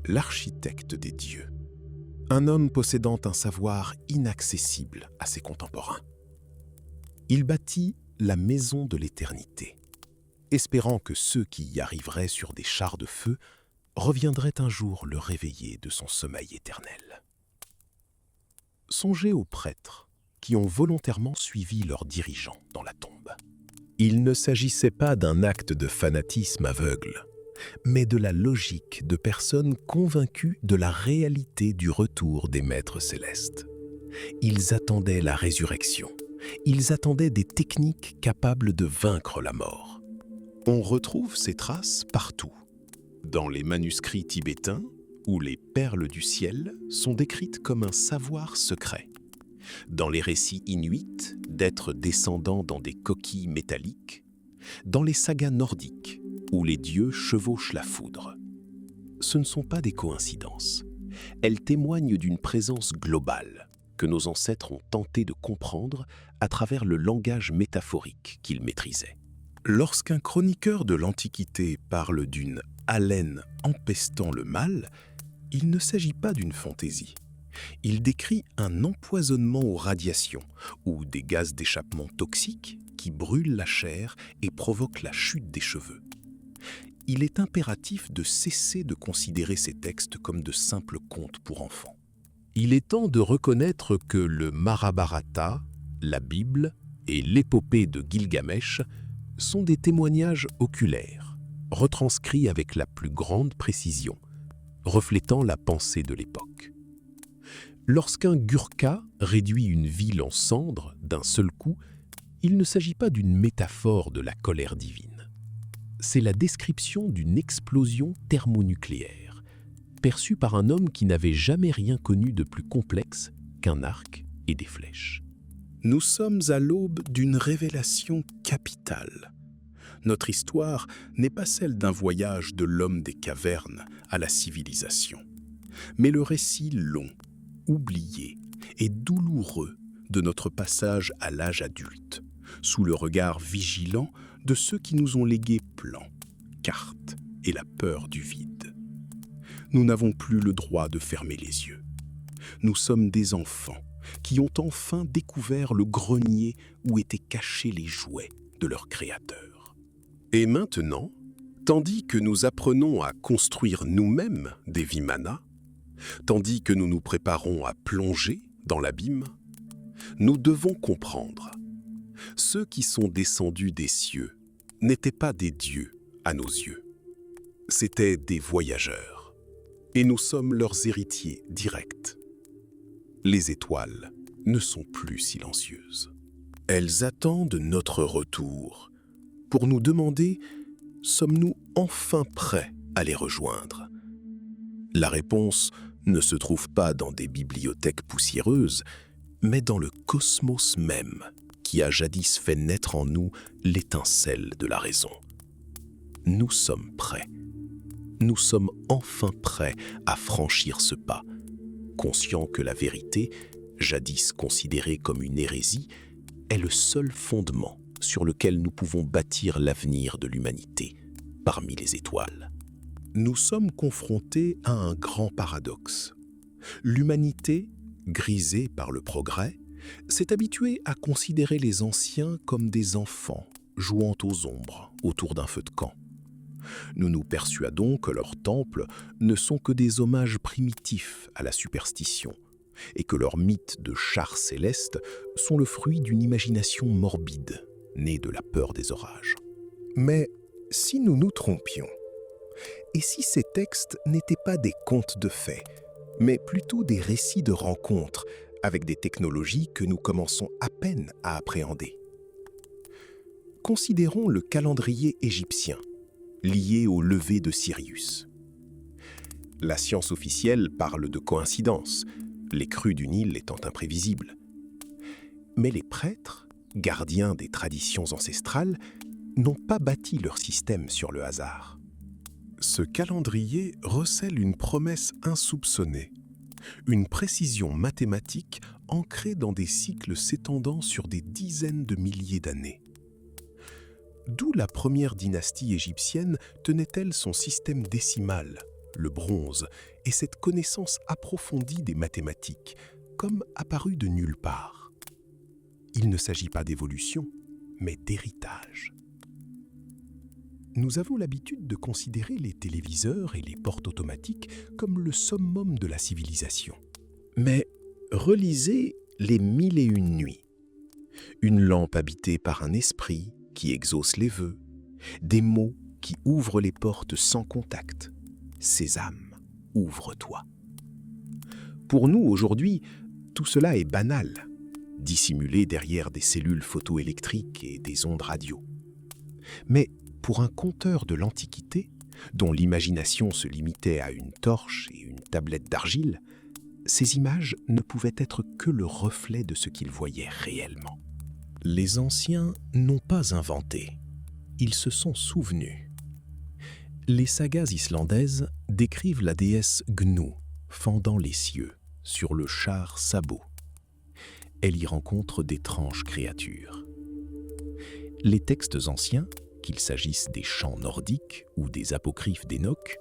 Speaker 2: l'architecte des dieux, un homme possédant un savoir inaccessible à ses contemporains. Il bâtit la maison de l'éternité, espérant que ceux qui y arriveraient sur des chars de feu reviendraient un jour le réveiller de son sommeil éternel. Songez aux prêtres qui ont volontairement suivi leurs dirigeants dans la tombe. Il ne s'agissait pas d'un acte de fanatisme aveugle, mais de la logique de personnes convaincues de la réalité du retour des maîtres célestes. Ils attendaient la résurrection. Ils attendaient des techniques capables de vaincre la mort. On retrouve ces traces partout. Dans les manuscrits tibétains, où les perles du ciel sont décrites comme un savoir secret. Dans les récits inuits d'êtres descendants dans des coquilles métalliques. Dans les sagas nordiques, où les dieux chevauchent la foudre. Ce ne sont pas des coïncidences. Elles témoignent d'une présence globale que nos ancêtres ont tenté de comprendre à travers le langage métaphorique qu'ils maîtrisaient. Lorsqu'un chroniqueur de l'Antiquité parle d'une haleine empestant le mal, il ne s'agit pas d'une fantaisie. Il décrit un empoisonnement aux radiations ou des gaz d'échappement toxiques qui brûlent la chair et provoquent la chute des cheveux. Il est impératif de cesser de considérer ces textes comme de simples contes pour enfants. Il est temps de reconnaître que le Mahabharata, la Bible et l'épopée de Gilgamesh sont des témoignages oculaires, retranscrits avec la plus grande précision, reflétant la pensée de l'époque. Lorsqu'un Gurkha réduit une ville en cendres d'un seul coup, il ne s'agit pas d'une métaphore de la colère divine. C'est la description d'une explosion thermonucléaire, perçue par un homme qui n'avait jamais rien connu de plus complexe qu'un arc et des flèches. Nous sommes à l'aube d'une révélation capitale. Notre histoire n'est pas celle d'un voyage de l'homme des cavernes à la civilisation, mais le récit long, oublié et douloureux de notre passage à l'âge adulte, sous le regard vigilant de ceux qui nous ont légué plans, cartes et la peur du vide. Nous n'avons plus le droit de fermer les yeux. Nous sommes des enfants qui ont enfin découvert le grenier où étaient cachés les jouets de leur créateur. Et maintenant, tandis que nous apprenons à construire nous-mêmes des Vimana, tandis que nous nous préparons à plonger dans l'abîme, nous devons comprendre. Ceux qui sont descendus des cieux n'étaient pas des dieux à nos yeux. C'étaient des voyageurs, et nous sommes leurs héritiers directs. Les étoiles ne sont plus silencieuses. Elles attendent notre retour pour nous demander « Sommes-nous enfin prêts à les rejoindre ?» La réponse ne se trouve pas dans des bibliothèques poussiéreuses, mais dans le cosmos même qui a jadis fait naître en nous l'étincelle de la raison. Nous sommes prêts. Nous sommes enfin prêts à franchir ce pas, conscients que la vérité, jadis considérée comme une hérésie, est le seul fondement sur lequel nous pouvons bâtir l'avenir de l'humanité parmi les étoiles. Nous sommes confrontés à un grand paradoxe. L'humanité, grisée par le progrès, s'est habituée à considérer les anciens comme des enfants jouant aux ombres autour d'un feu de camp. Nous nous persuadons que leurs temples ne sont que des hommages primitifs à la superstition et que leurs mythes de chars célestes sont le fruit d'une imagination morbide, née de la peur des orages. Mais si nous nous trompions, et si ces textes n'étaient pas des contes de fées, mais plutôt des récits de rencontres avec des technologies que nous commençons à peine à appréhender? Considérons le calendrier égyptien, liée au lever de Sirius. La science officielle parle de coïncidence, les crues du Nil étant imprévisibles. Mais les prêtres, gardiens des traditions ancestrales, n'ont pas bâti leur système sur le hasard. Ce calendrier recèle une promesse insoupçonnée, une précision mathématique ancrée dans des cycles s'étendant sur des dizaines de milliers d'années. D'où la première dynastie égyptienne tenait-elle son système décimal, le bronze, et cette connaissance approfondie des mathématiques, comme apparue de nulle part. Il ne s'agit pas d'évolution, mais d'héritage. Nous avons l'habitude de considérer les téléviseurs et les portes automatiques comme le summum de la civilisation. Mais relisez Les 1001 nuits. Une lampe habitée par un esprit qui exauce les vœux, des mots qui ouvrent les portes sans contact. Sésame, ouvre-toi. Pour nous, aujourd'hui, tout cela est banal, dissimulé derrière des cellules photoélectriques et des ondes radio. Mais pour un conteur de l'Antiquité, dont l'imagination se limitait à une torche et une tablette d'argile, ces images ne pouvaient être que le reflet de ce qu'ils voyaient réellement. Les anciens n'ont pas inventé, ils se sont souvenus. Les sagas islandaises décrivent la déesse Gnu, fendant les cieux, sur le char Sabo. Elle y rencontre d'étranges créatures. Les textes anciens, qu'il s'agisse des chants nordiques ou des apocryphes d'Enoch,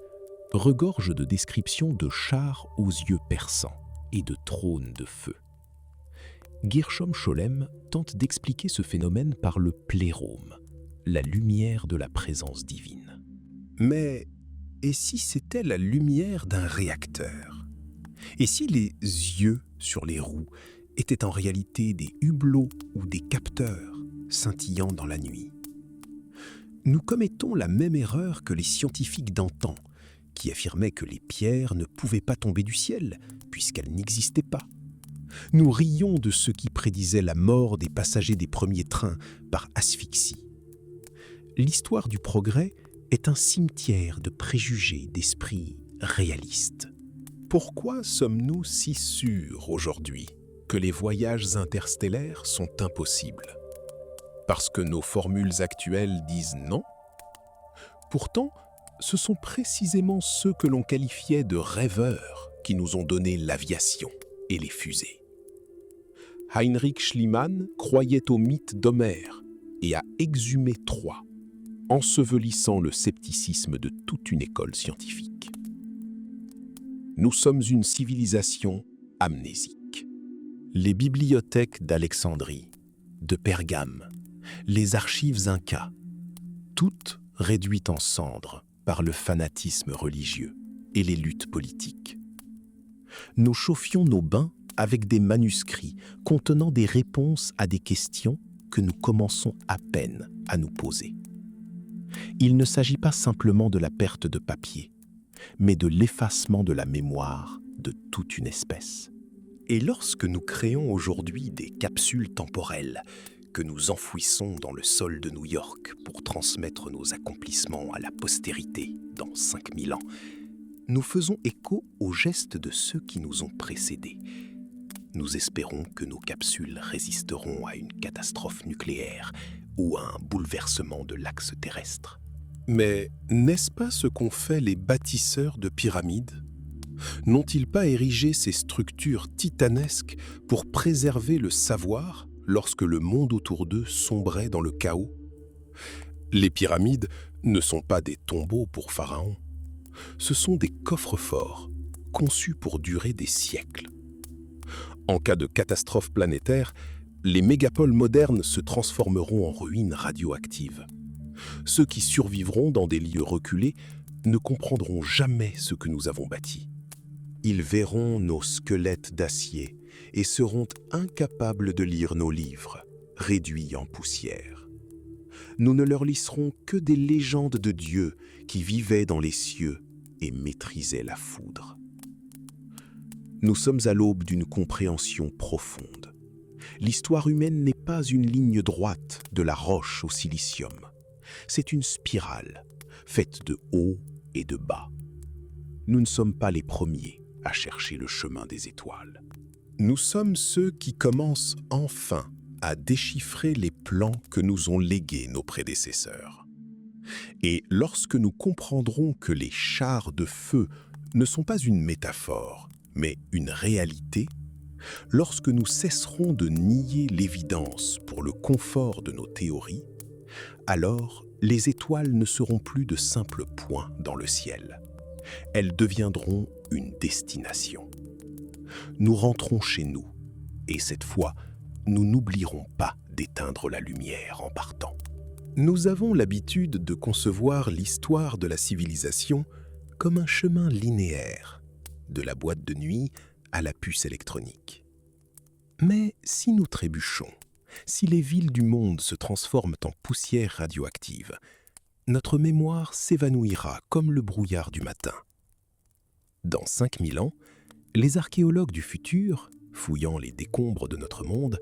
Speaker 2: regorgent de descriptions de chars aux yeux perçants et de trônes de feu. Gershom Scholem tente d'expliquer ce phénomène par le plérôme, la lumière de la présence divine. Mais et si c'était la lumière d'un réacteur? Et si les yeux sur les roues étaient en réalité des hublots ou des capteurs scintillant dans la nuit? Nous commettons la même erreur que les scientifiques d'antan, qui affirmaient que les pierres ne pouvaient pas tomber du ciel, puisqu'elles n'existaient pas. Nous rions de ceux qui prédisaient la mort des passagers des premiers trains par asphyxie. L'histoire du progrès est un cimetière de préjugés d'esprits réalistes. Pourquoi sommes-nous si sûrs aujourd'hui que les voyages interstellaires sont impossibles? Parce que nos formules actuelles disent non? Pourtant, ce sont précisément ceux que l'on qualifiait de rêveurs qui nous ont donné l'aviation et les fusées. Heinrich Schliemann croyait au mythe d'Homère et a exhumé Troie, ensevelissant le scepticisme de toute une école scientifique. Nous sommes une civilisation amnésique. Les bibliothèques d'Alexandrie, de Pergame, les archives incas, toutes réduites en cendres par le fanatisme religieux et les luttes politiques. Nous chauffions nos bains avec des manuscrits contenant des réponses à des questions que nous commençons à peine à nous poser. Il ne s'agit pas simplement de la perte de papier, mais de l'effacement de la mémoire de toute une espèce. Et lorsque nous créons aujourd'hui des capsules temporelles que nous enfouissons dans le sol de New York pour transmettre nos accomplissements à la postérité dans 5000 ans, nous faisons écho aux gestes de ceux qui nous ont précédés. Nous espérons que nos capsules résisteront à une catastrophe nucléaire ou à un bouleversement de l'axe terrestre. Mais n'est-ce pas ce qu'ont fait les bâtisseurs de pyramides? N'ont-ils pas érigé ces structures titanesques pour préserver le savoir lorsque le monde autour d'eux sombrait dans le chaos? Les pyramides ne sont pas des tombeaux pour pharaons. Ce sont des coffres-forts conçus pour durer des siècles. En cas de catastrophe planétaire, les mégapoles modernes se transformeront en ruines radioactives. Ceux qui survivront dans des lieux reculés ne comprendront jamais ce que nous avons bâti. Ils verront nos squelettes d'acier et seront incapables de lire nos livres, réduits en poussière. Nous ne leur lisserons que des légendes de dieux qui vivaient dans les cieux et maîtrisaient la foudre. Nous sommes à l'aube d'une compréhension profonde. L'histoire humaine n'est pas une ligne droite de la roche au silicium. C'est une spirale,
Speaker 1: faite de haut et de bas. Nous ne sommes pas les premiers à chercher le chemin des étoiles.
Speaker 2: Nous sommes ceux qui commencent enfin à déchiffrer les plans que nous ont légués nos prédécesseurs. Et lorsque nous comprendrons que les chars de feu ne sont pas une métaphore, mais une réalité, lorsque nous cesserons de nier l'évidence pour le confort de nos théories, alors les étoiles ne seront plus de simples points dans le ciel. Elles deviendront une destination. Nous rentrons chez nous, et cette fois, nous n'oublierons pas d'éteindre la lumière en partant. Nous avons l'habitude de concevoir l'histoire de la civilisation comme un chemin linéaire, de la boîte de nuit à la puce électronique. Mais si nous trébuchons, si les villes du monde se transforment en poussière radioactive, notre mémoire s'évanouira comme le brouillard du matin. Dans 5000 ans, les archéologues du futur, fouillant les décombres de notre monde,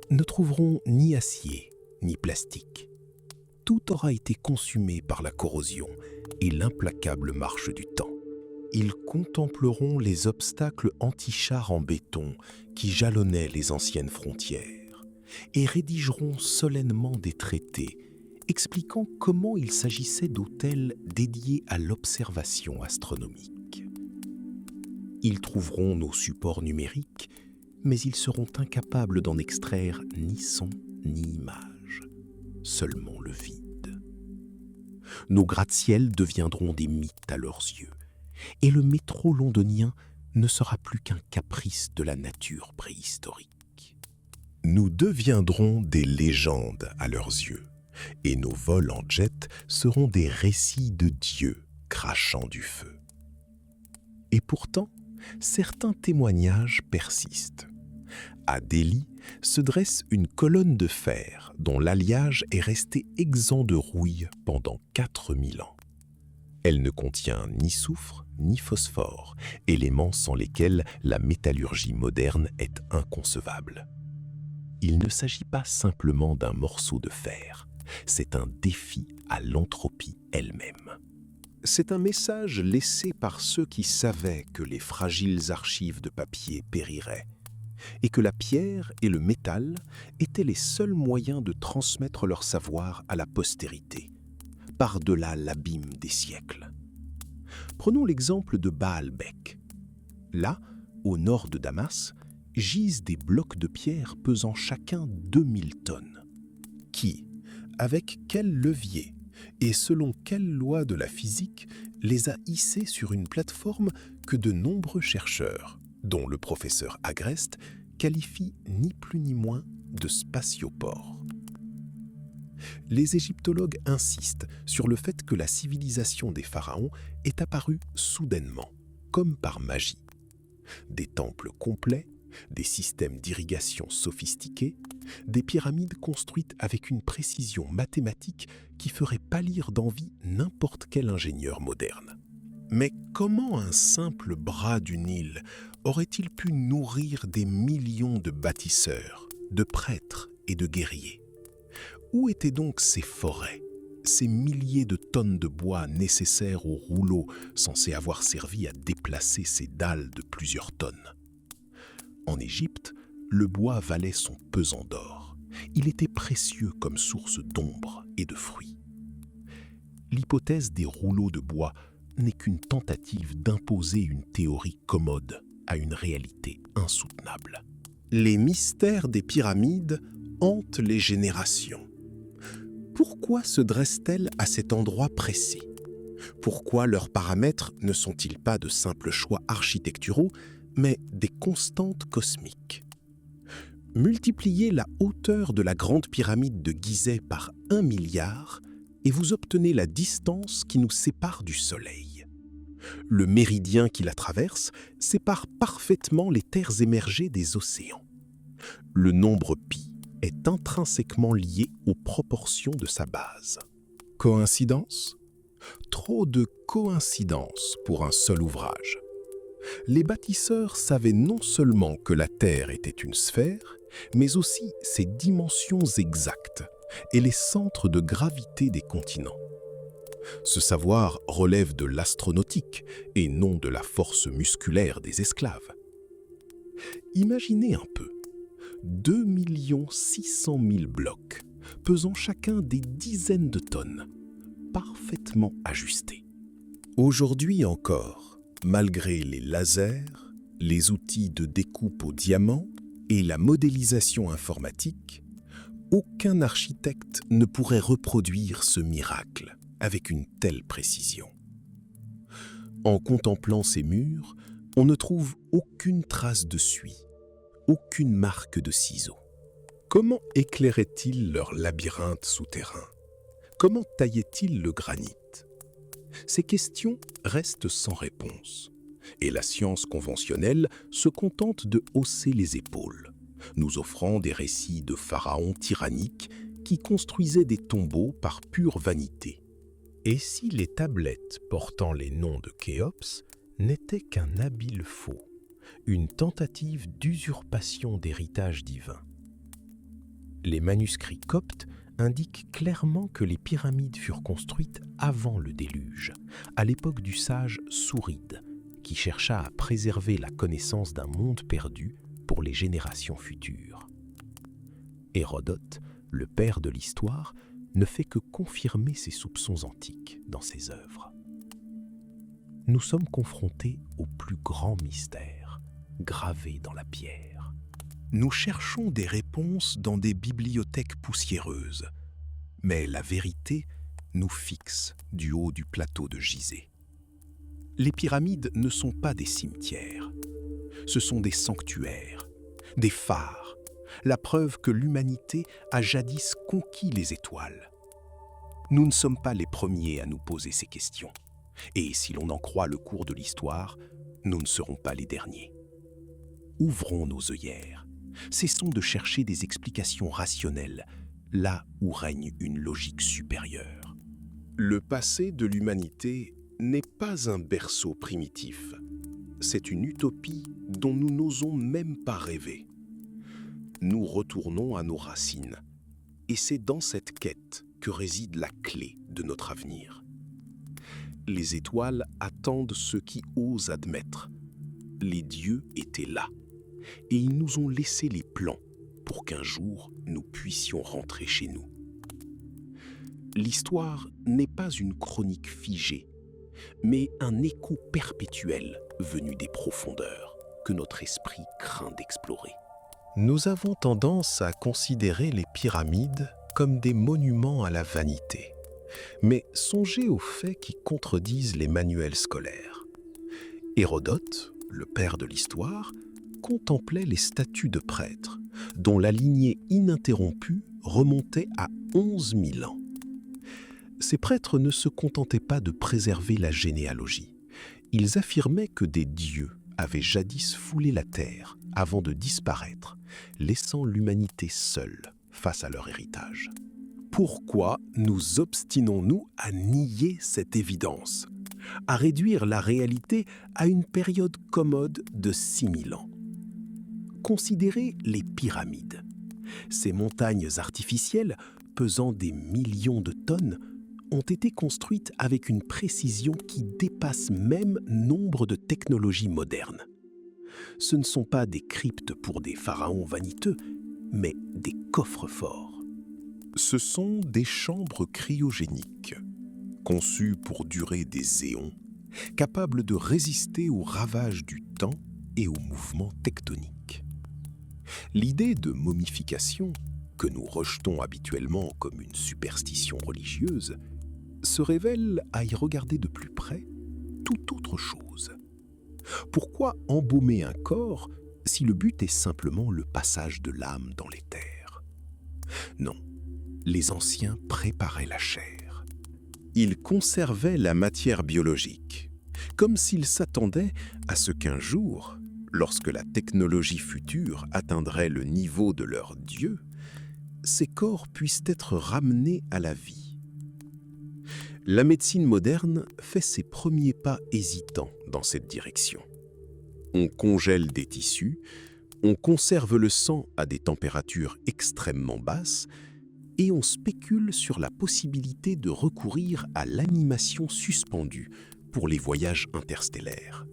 Speaker 2: ne trouveront ni acier ni plastique. Tout aura été consumé par la corrosion et l'implacable marche du temps. Ils contempleront les obstacles anti-chars en béton qui jalonnaient les anciennes frontières et rédigeront solennellement des traités expliquant comment il s'agissait d'hôtels dédiés à l'observation astronomique. Ils trouveront nos supports numériques, mais ils seront incapables d'en extraire ni son ni image, seulement le vide. Nos gratte-ciels deviendront des mythes à leurs yeux, et le métro londonien ne sera plus qu'un caprice de la nature préhistorique. Nous deviendrons des légendes à leurs yeux, et nos vols en jet seront des récits de dieux crachant du feu. Et pourtant, certains témoignages persistent. À Delhi se dresse une colonne de fer dont l'alliage est resté exempt de rouille pendant 4000 ans. Elle ne contient ni soufre ni phosphore, éléments sans lesquels la métallurgie moderne est inconcevable. Il ne s'agit pas simplement d'un morceau de fer, c'est un défi à l'entropie elle-même. C'est un message laissé par ceux qui savaient que les fragiles archives de papier périraient et que la pierre et le métal étaient les seuls moyens de transmettre leur savoir à la postérité, par-delà l'abîme des siècles. Prenons l'exemple de Baalbek. Là, au nord de Damas, gisent des blocs de pierre pesant chacun 2000 tonnes. Qui, avec quel levier et selon quelle loi de la physique, les a hissés sur une plateforme que de nombreux chercheurs, dont le professeur Agreste, qualifient ni plus ni moins de spatioport. Les égyptologues insistent sur le fait que la civilisation des pharaons est apparue soudainement, comme par magie. Des temples complets, des systèmes d'irrigation sophistiqués, des pyramides construites avec une précision mathématique qui ferait pâlir d'envie n'importe quel ingénieur moderne. Mais comment un simple bras du Nil aurait-il pu nourrir des millions de bâtisseurs, de prêtres et de guerriers ? Où étaient donc ces forêts, ces milliers de tonnes de bois nécessaires aux rouleaux censés avoir servi à déplacer ces dalles de plusieurs tonnes ? En Égypte, le bois valait son pesant d'or. Il était précieux comme source d'ombre et de fruits. L'hypothèse des rouleaux de bois n'est qu'une tentative d'imposer une théorie commode à une réalité insoutenable. Les mystères des pyramides hantent les générations. Pourquoi se dressent-elles à cet endroit précis ? Pourquoi leurs paramètres ne sont-ils pas de simples choix architecturaux, mais des constantes cosmiques ? Multipliez la hauteur de la grande pyramide de Gizeh par 1 milliard et vous obtenez la distance qui nous sépare du Soleil. Le méridien qui la traverse sépare parfaitement les terres émergées des océans. Le nombre pi est intrinsèquement lié aux proportions de sa base. Coïncidence ? Trop de coïncidences pour un seul ouvrage. Les bâtisseurs savaient non seulement que la Terre était une sphère, mais aussi ses dimensions exactes et les centres de gravité des continents. Ce savoir relève de l'astronautique et non de la force musculaire des esclaves. Imaginez un peu, 2 600 000 blocs, pesant chacun des dizaines de tonnes, parfaitement ajustés. Aujourd'hui encore, malgré les lasers, les outils de découpe au diamant et la modélisation informatique, aucun architecte ne pourrait reproduire ce miracle avec une telle précision. En contemplant ces murs, on ne trouve aucune trace de suie, aucune marque de ciseaux. Comment éclairaient-ils leur labyrinthe souterrain? Comment taillaient-ils le granit? Ces questions restent sans réponse, et la science conventionnelle se contente de hausser les épaules, nous offrant des récits de pharaons tyranniques qui construisaient des tombeaux par pure vanité. Et si les tablettes portant les noms de Khéops n'étaient qu'un habile faux, une tentative d'usurpation d'héritage divin? Les manuscrits coptes indiquent clairement que les pyramides furent construites avant le déluge, à l'époque du sage Souride, qui chercha à préserver la connaissance d'un monde perdu pour les générations futures. Hérodote, le père de l'histoire, ne fait que confirmer ces soupçons antiques dans ses œuvres. Nous sommes confrontés au plus grand mystère, gravé dans la pierre. Nous cherchons des réponses dans des bibliothèques poussiéreuses, mais la vérité nous fixe du haut du plateau de Gizeh. Les pyramides ne sont pas des cimetières, ce sont des sanctuaires, des phares, la preuve que l'humanité a jadis conquis les étoiles. Nous ne sommes pas les premiers à nous poser ces questions, et si l'on en croit le cours de l'histoire, nous ne serons pas les derniers. Ouvrons nos œillères, cessons de chercher des explications rationnelles, là où règne une logique supérieure. Le passé de l'humanité n'est pas un berceau primitif, c'est une utopie dont nous n'osons même pas rêver. Nous retournons à nos racines, et c'est dans cette quête que réside la clé de notre avenir. Les étoiles attendent ceux qui osent admettre. Les dieux étaient là, et ils nous ont laissé les plans pour qu'un jour nous puissions rentrer chez nous. L'histoire n'est pas une chronique figée, mais un écho perpétuel venu des profondeurs que notre esprit craint d'explorer. Nous avons tendance à considérer les pyramides comme des monuments à la vanité. Mais songez aux faits qui contredisent les manuels scolaires. Hérodote, le père de l'histoire, contemplait les statues de prêtres, dont la lignée ininterrompue remontait à 11 000 ans. Ces prêtres ne se contentaient pas de préserver la généalogie. Ils affirmaient que des dieux avaient jadis foulé la terre avant de disparaître, laissant l'humanité seule face à leur héritage. Pourquoi nous obstinons-nous à nier cette évidence, à réduire la réalité à une période commode de 6000 ans? Considérez les pyramides. Ces montagnes artificielles, pesant des millions de tonnes, ont été construites avec une précision qui dépasse même nombre de technologies modernes. Ce ne sont pas des cryptes pour des pharaons vaniteux, mais des coffres-forts. Ce sont des chambres cryogéniques, conçues pour durer des éons, capables de résister aux ravages du temps et aux mouvements tectoniques. L'idée de momification, que nous rejetons habituellement comme une superstition religieuse, se révèle, à y regarder de plus près, tout autre chose. Pourquoi embaumer un corps si le but est simplement le passage de l'âme dans les terres? Non, les anciens préparaient la chair. Ils conservaient la matière biologique, comme s'ils s'attendaient à ce qu'un jour, lorsque la technologie future atteindrait le niveau de leur Dieu, ces corps puissent être ramenés à la vie. La médecine moderne fait ses premiers pas hésitants dans cette direction. On congèle des tissus, on conserve le sang à des températures extrêmement basses,
Speaker 1: et on spécule sur la possibilité de recourir à l'animation suspendue pour les voyages interstellaires.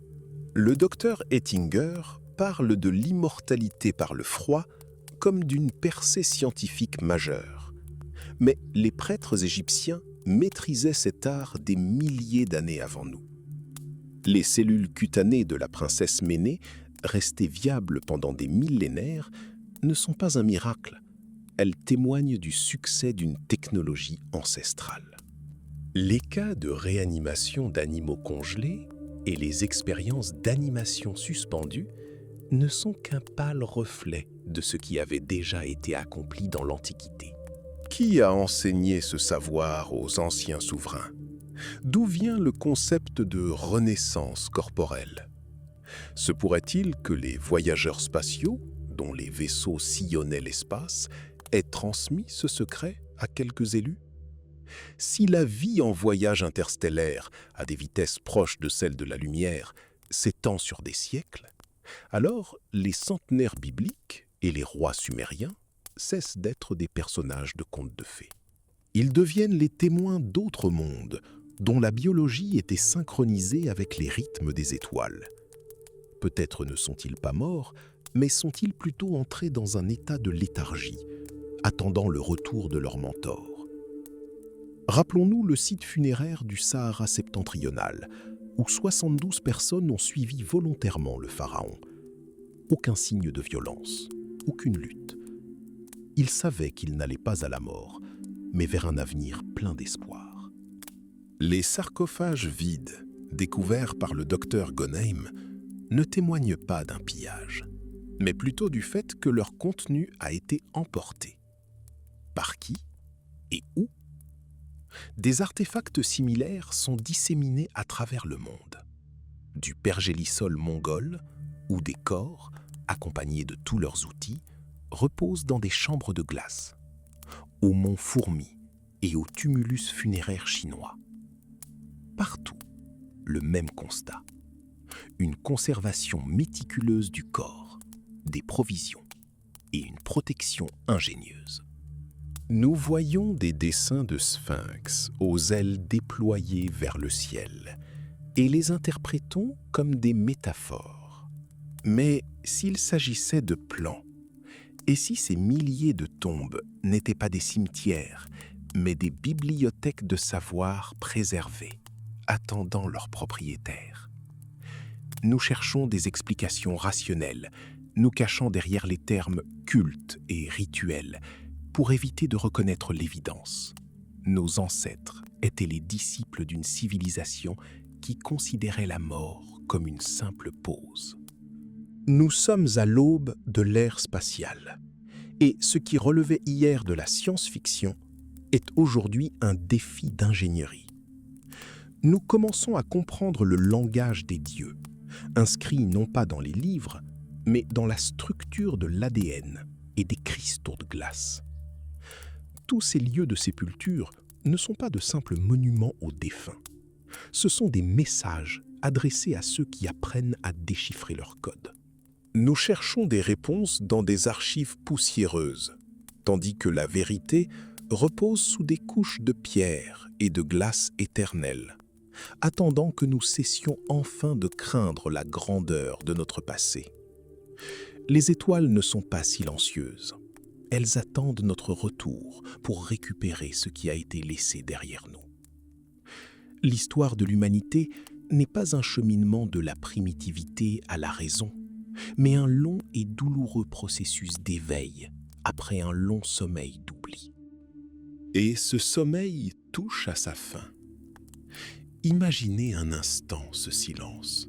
Speaker 2: Le docteur Ettinger parle de l'immortalité par le froid comme d'une percée scientifique majeure. Mais les prêtres égyptiens maîtrisaient cet art des milliers d'années avant nous. Les cellules cutanées de la princesse Ménée, restées viables pendant des millénaires, ne sont pas un miracle. Elles témoignent du succès d'une technologie ancestrale. Les cas de réanimation d'animaux congelés et les expériences d'animation suspendue ne sont qu'un pâle reflet de ce qui avait déjà été accompli dans l'Antiquité. Qui a enseigné ce savoir aux anciens souverains? D'où vient le concept de renaissance corporelle? Se pourrait-il que les voyageurs spatiaux, dont les vaisseaux sillonnaient l'espace, aient transmis ce secret à quelques élus? Si la vie en voyage interstellaire, à des vitesses proches de celles de la lumière, s'étend sur des siècles, alors les centenaires bibliques et les rois sumériens cessent d'être des personnages de contes de fées. Ils deviennent les témoins d'autres mondes, dont la biologie était synchronisée avec les rythmes des étoiles. Peut-être ne sont-ils pas morts, mais sont-ils plutôt entrés dans un état de léthargie, attendant le retour de leur mentor? Rappelons-nous le site funéraire du Sahara septentrional, où 72 personnes ont suivi volontairement le pharaon. Aucun signe de violence, aucune lutte. Ils savaient qu'ils n'allaient pas à la mort, mais vers un avenir plein d'espoir. Les sarcophages vides, découverts par le docteur Goneim, ne témoignent pas d'un pillage, mais plutôt du fait que leur contenu a été emporté. Par qui et où? Des artefacts similaires sont disséminés à travers le monde. Du pergélisol mongol, où des corps, accompagnés de tous leurs outils, reposent dans des chambres de glace, au mont Fourmi et au tumulus funéraire chinois. Partout, le même constat. Une conservation méticuleuse du corps, des provisions et une protection ingénieuse. Nous voyons des dessins de sphinx aux ailes déployées vers le ciel et les interprétons comme des métaphores. Mais s'il s'agissait de plans, et si ces milliers de tombes n'étaient pas des cimetières, mais des bibliothèques de savoir préservées, attendant leurs propriétaires? Nous cherchons des explications rationnelles, nous cachant derrière les termes culte et rituel, pour éviter de reconnaître l'évidence. Nos ancêtres étaient les disciples d'une civilisation qui considérait la mort comme une simple pause. Nous sommes à l'aube de l'ère spatiale, et ce qui relevait hier de la science-fiction est aujourd'hui un défi d'ingénierie. Nous commençons à comprendre le langage des dieux, inscrit non pas dans les livres, mais dans la structure de l'ADN et des cristaux de glace. Tous ces lieux de sépulture ne sont pas de simples monuments aux défunts. Ce sont des messages adressés à ceux qui apprennent à déchiffrer leur code. Nous cherchons des réponses dans des archives poussiéreuses, tandis que la vérité repose sous des couches de pierre et de glace éternelle, attendant que nous cessions enfin de craindre la grandeur de notre passé. Les étoiles ne sont pas silencieuses. Elles attendent notre retour pour récupérer ce qui a été laissé derrière nous. L'histoire de l'humanité n'est pas un cheminement de la primitivité à la raison, mais un long et douloureux processus d'éveil après un long sommeil d'oubli. Et ce sommeil touche à sa fin. Imaginez un instant ce silence.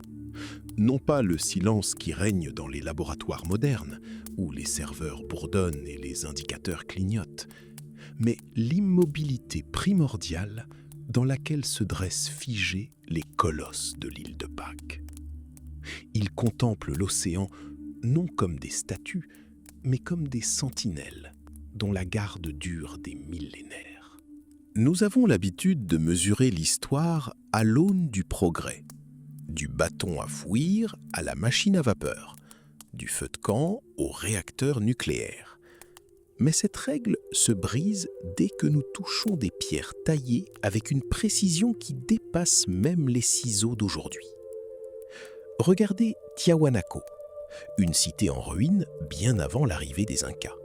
Speaker 2: Non pas le silence qui règne dans les laboratoires modernes, où les serveurs bourdonnent et les indicateurs clignotent, mais l'immobilité primordiale dans laquelle se dressent figés les colosses de l'île de Pâques. Ils contemplent l'océan non comme des statues, mais comme des sentinelles dont la garde dure des millénaires. Nous avons l'habitude de mesurer l'histoire à l'aune du progrès, du bâton à fouir à la machine à vapeur, du feu de camp au réacteur nucléaire. Mais cette règle se brise dès que nous touchons des pierres taillées avec une précision qui dépasse même les ciseaux d'aujourd'hui. Regardez Tiahuanaco, une cité en ruine bien avant l'arrivée des Incas.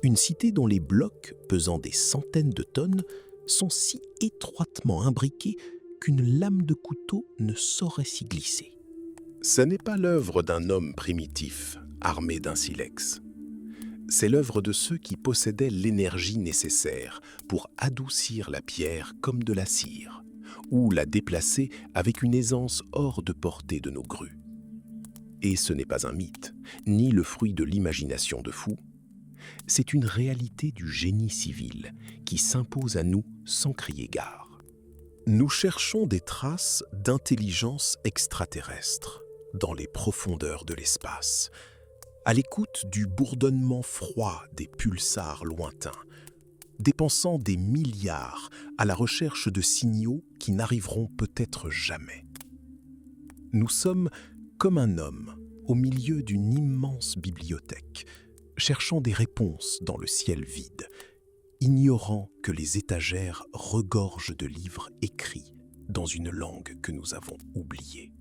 Speaker 2: Une cité dont les blocs, pesant des centaines de tonnes, sont si étroitement imbriqués qu'une lame de couteau ne saurait s'y glisser. Ce n'est pas l'œuvre d'un homme primitif, armé d'un silex. C'est l'œuvre de ceux qui possédaient l'énergie nécessaire pour adoucir la pierre comme de la cire, ou la déplacer avec une aisance hors de portée de nos grues. Et ce n'est pas un mythe, ni le fruit de l'imagination de fous. C'est une réalité du génie civil qui s'impose à nous sans crier gare. Nous cherchons des traces d'intelligence extraterrestre dans les profondeurs de l'espace, à l'écoute du bourdonnement froid des pulsars lointains, dépensant des milliards à la recherche de signaux qui n'arriveront peut-être jamais. Nous sommes comme un homme au milieu d'une immense bibliothèque, cherchant des réponses dans le ciel vide, ignorant que les étagères regorgent de livres écrits dans une langue que nous avons oubliée.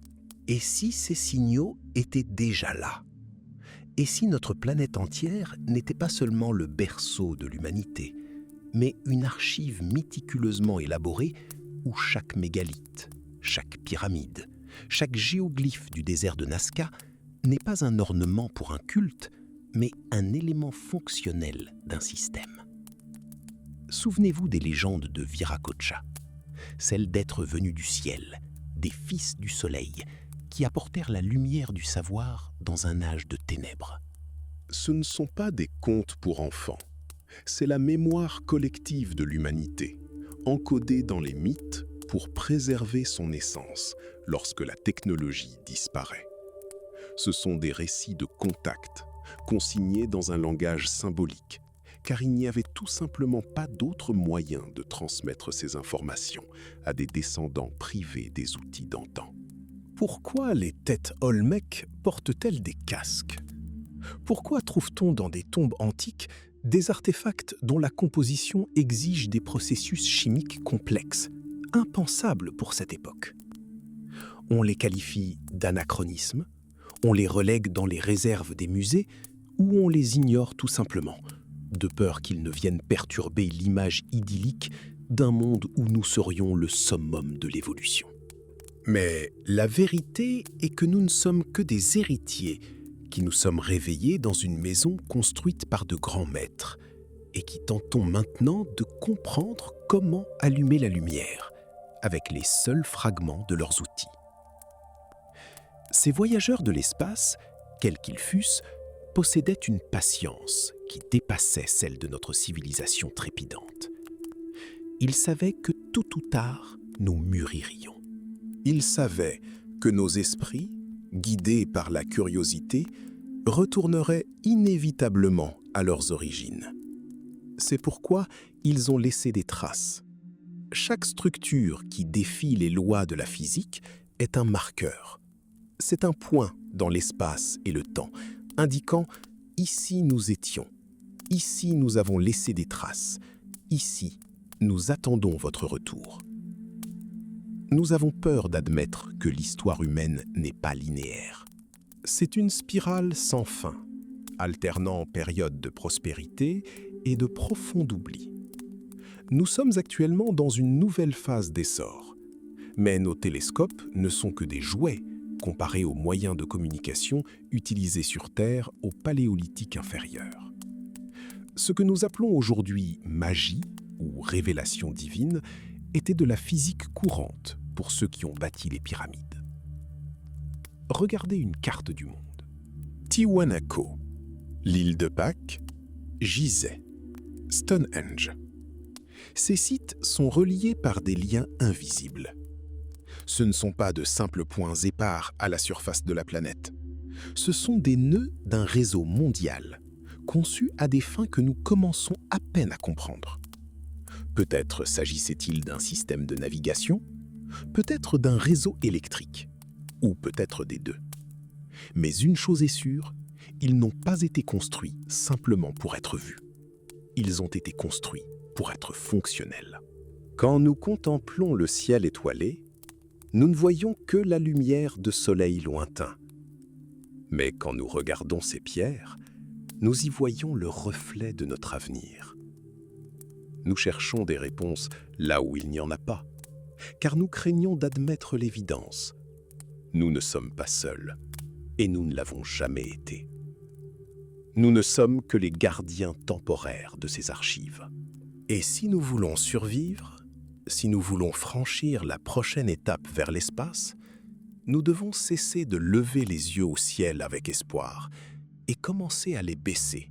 Speaker 2: Et si ces signaux étaient déjà là ? Et si notre planète entière n'était pas seulement le berceau de l'humanité, mais une archive méticuleusement élaborée où chaque mégalithe, chaque pyramide, chaque géoglyphe du désert de Nazca n'est pas un ornement pour un culte, mais un élément fonctionnel d'un système. Souvenez-vous des légendes de Viracocha, celles d'êtres venus du ciel, des fils du soleil, qui apportèrent la lumière du savoir dans un âge de ténèbres. Ce ne sont pas des contes pour enfants, c'est la mémoire collective de l'humanité, encodée dans les mythes pour préserver son essence lorsque la technologie disparaît. Ce sont des récits de contact, consignés dans un langage symbolique, car il n'y avait tout simplement pas d'autre moyen de transmettre ces informations à des descendants privés des outils d'antan. Pourquoi les têtes Olmec portent-elles des casques ? Pourquoi trouve-t-on dans des tombes antiques des artefacts dont la composition exige des processus chimiques complexes, impensables pour cette époque ? On les qualifie d'anachronismes, on les relègue dans les réserves des musées ou on les ignore tout simplement, de peur qu'ils ne viennent perturber l'image idyllique d'un monde où nous serions le summum de l'évolution. Mais la vérité est que nous ne sommes que des héritiers qui nous sommes réveillés dans une maison construite par de grands maîtres et qui tentons maintenant de comprendre comment allumer la lumière avec les seuls fragments de leurs outils. Ces voyageurs de l'espace, quels qu'ils fussent, possédaient une patience qui dépassait celle de notre civilisation trépidante. Ils savaient que tôt ou tard, nous mûririons. Ils savaient que nos esprits, guidés par la curiosité, retourneraient inévitablement à leurs origines. C'est pourquoi ils ont laissé des traces. Chaque structure qui défie les lois de la physique est un marqueur. C'est un point dans l'espace et le temps, indiquant « ici nous étions, ici nous avons laissé des traces, ici nous attendons votre retour ». Nous avons peur d'admettre que l'histoire humaine n'est pas linéaire. C'est une spirale sans fin, alternant périodes de prospérité et de profond oubli. Nous sommes actuellement dans une nouvelle phase d'essor, mais nos télescopes ne sont que des jouets comparés aux moyens de communication utilisés sur Terre au Paléolithique inférieur. Ce que nous appelons aujourd'hui magie ou révélation divine était de la physique courante pour ceux qui ont bâti les pyramides. Regardez une carte du monde. Tiwanaku, l'île de Pâques, Gizeh, Stonehenge. Ces sites sont reliés par des liens invisibles. Ce ne sont pas de simples points épars à la surface de la planète. Ce sont des nœuds d'un réseau mondial, conçu à des fins que nous commençons à peine à comprendre. Peut-être s'agissait-il d'un système de navigation, peut-être d'un réseau électrique, ou peut-être des deux. Mais une chose est sûre, ils n'ont pas été construits simplement pour être vus. ils ont été construits pour être fonctionnels. Quand nous contemplons le ciel étoilé, nous ne voyons que la lumière de soleil lointain. Mais quand nous regardons ces pierres, nous y voyons le reflet de notre avenir. Nous cherchons des réponses là où il n'y en a pas, car nous craignons d'admettre l'évidence. Nous ne sommes pas seuls, et nous ne l'avons jamais été. Nous ne sommes que les gardiens temporaires de ces archives. Et si nous voulons survivre, si nous voulons franchir la prochaine étape vers l'espace, nous devons cesser de lever les yeux au ciel avec espoir et commencer à les baisser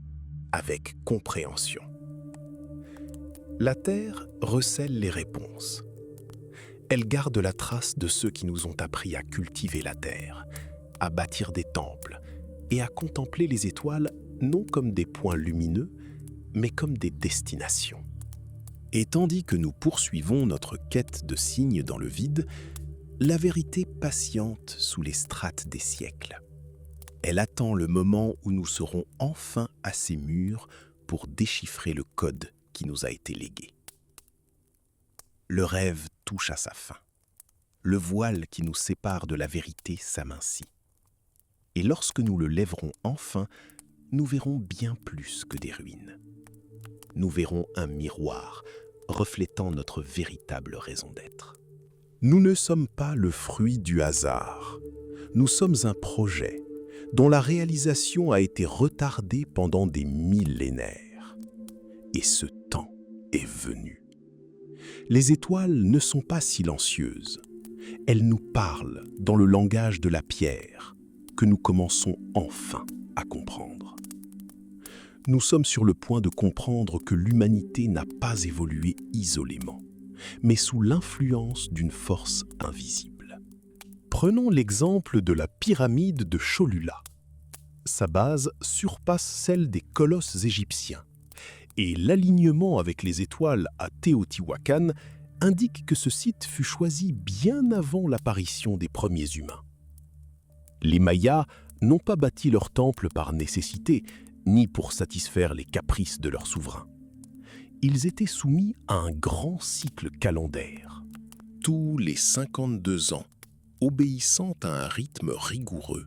Speaker 2: avec compréhension. La Terre recèle les réponses. Elle garde la trace de ceux qui nous ont appris à cultiver la Terre, à bâtir des temples et à contempler les étoiles non comme des points lumineux, mais comme des destinations. Et tandis que nous poursuivons notre quête de signes dans le vide, la vérité patiente sous les strates des siècles. Elle attend le moment où nous serons enfin assez mûrs pour déchiffrer le code qui nous a été légué. Le rêve touche à sa fin. Le voile qui nous sépare de la vérité s'amincit. Et lorsque nous le lèverons enfin, nous verrons bien plus que des ruines. Nous verrons un miroir reflétant notre véritable raison d'être. Nous ne sommes pas le fruit du hasard. Nous sommes un projet dont la réalisation a été retardée pendant des millénaires. Et ce temps est venu. Les étoiles ne sont pas silencieuses. Elles nous parlent dans le langage de la pierre que nous commençons enfin à comprendre. Nous sommes sur le point de comprendre que l'humanité n'a pas évolué isolément, mais sous l'influence d'une force invisible. Prenons l'exemple de la pyramide de Cholula. Sa base surpasse celle des colosses égyptiens, et l'alignement avec les étoiles à Teotihuacan indique que ce site fut choisi bien avant l'apparition des premiers humains. Les Mayas n'ont pas bâti leur temple par nécessité, ni pour satisfaire les caprices de leur souverain. Ils étaient soumis à un grand cycle calendaire. Tous les 52 ans, obéissant à un rythme rigoureux,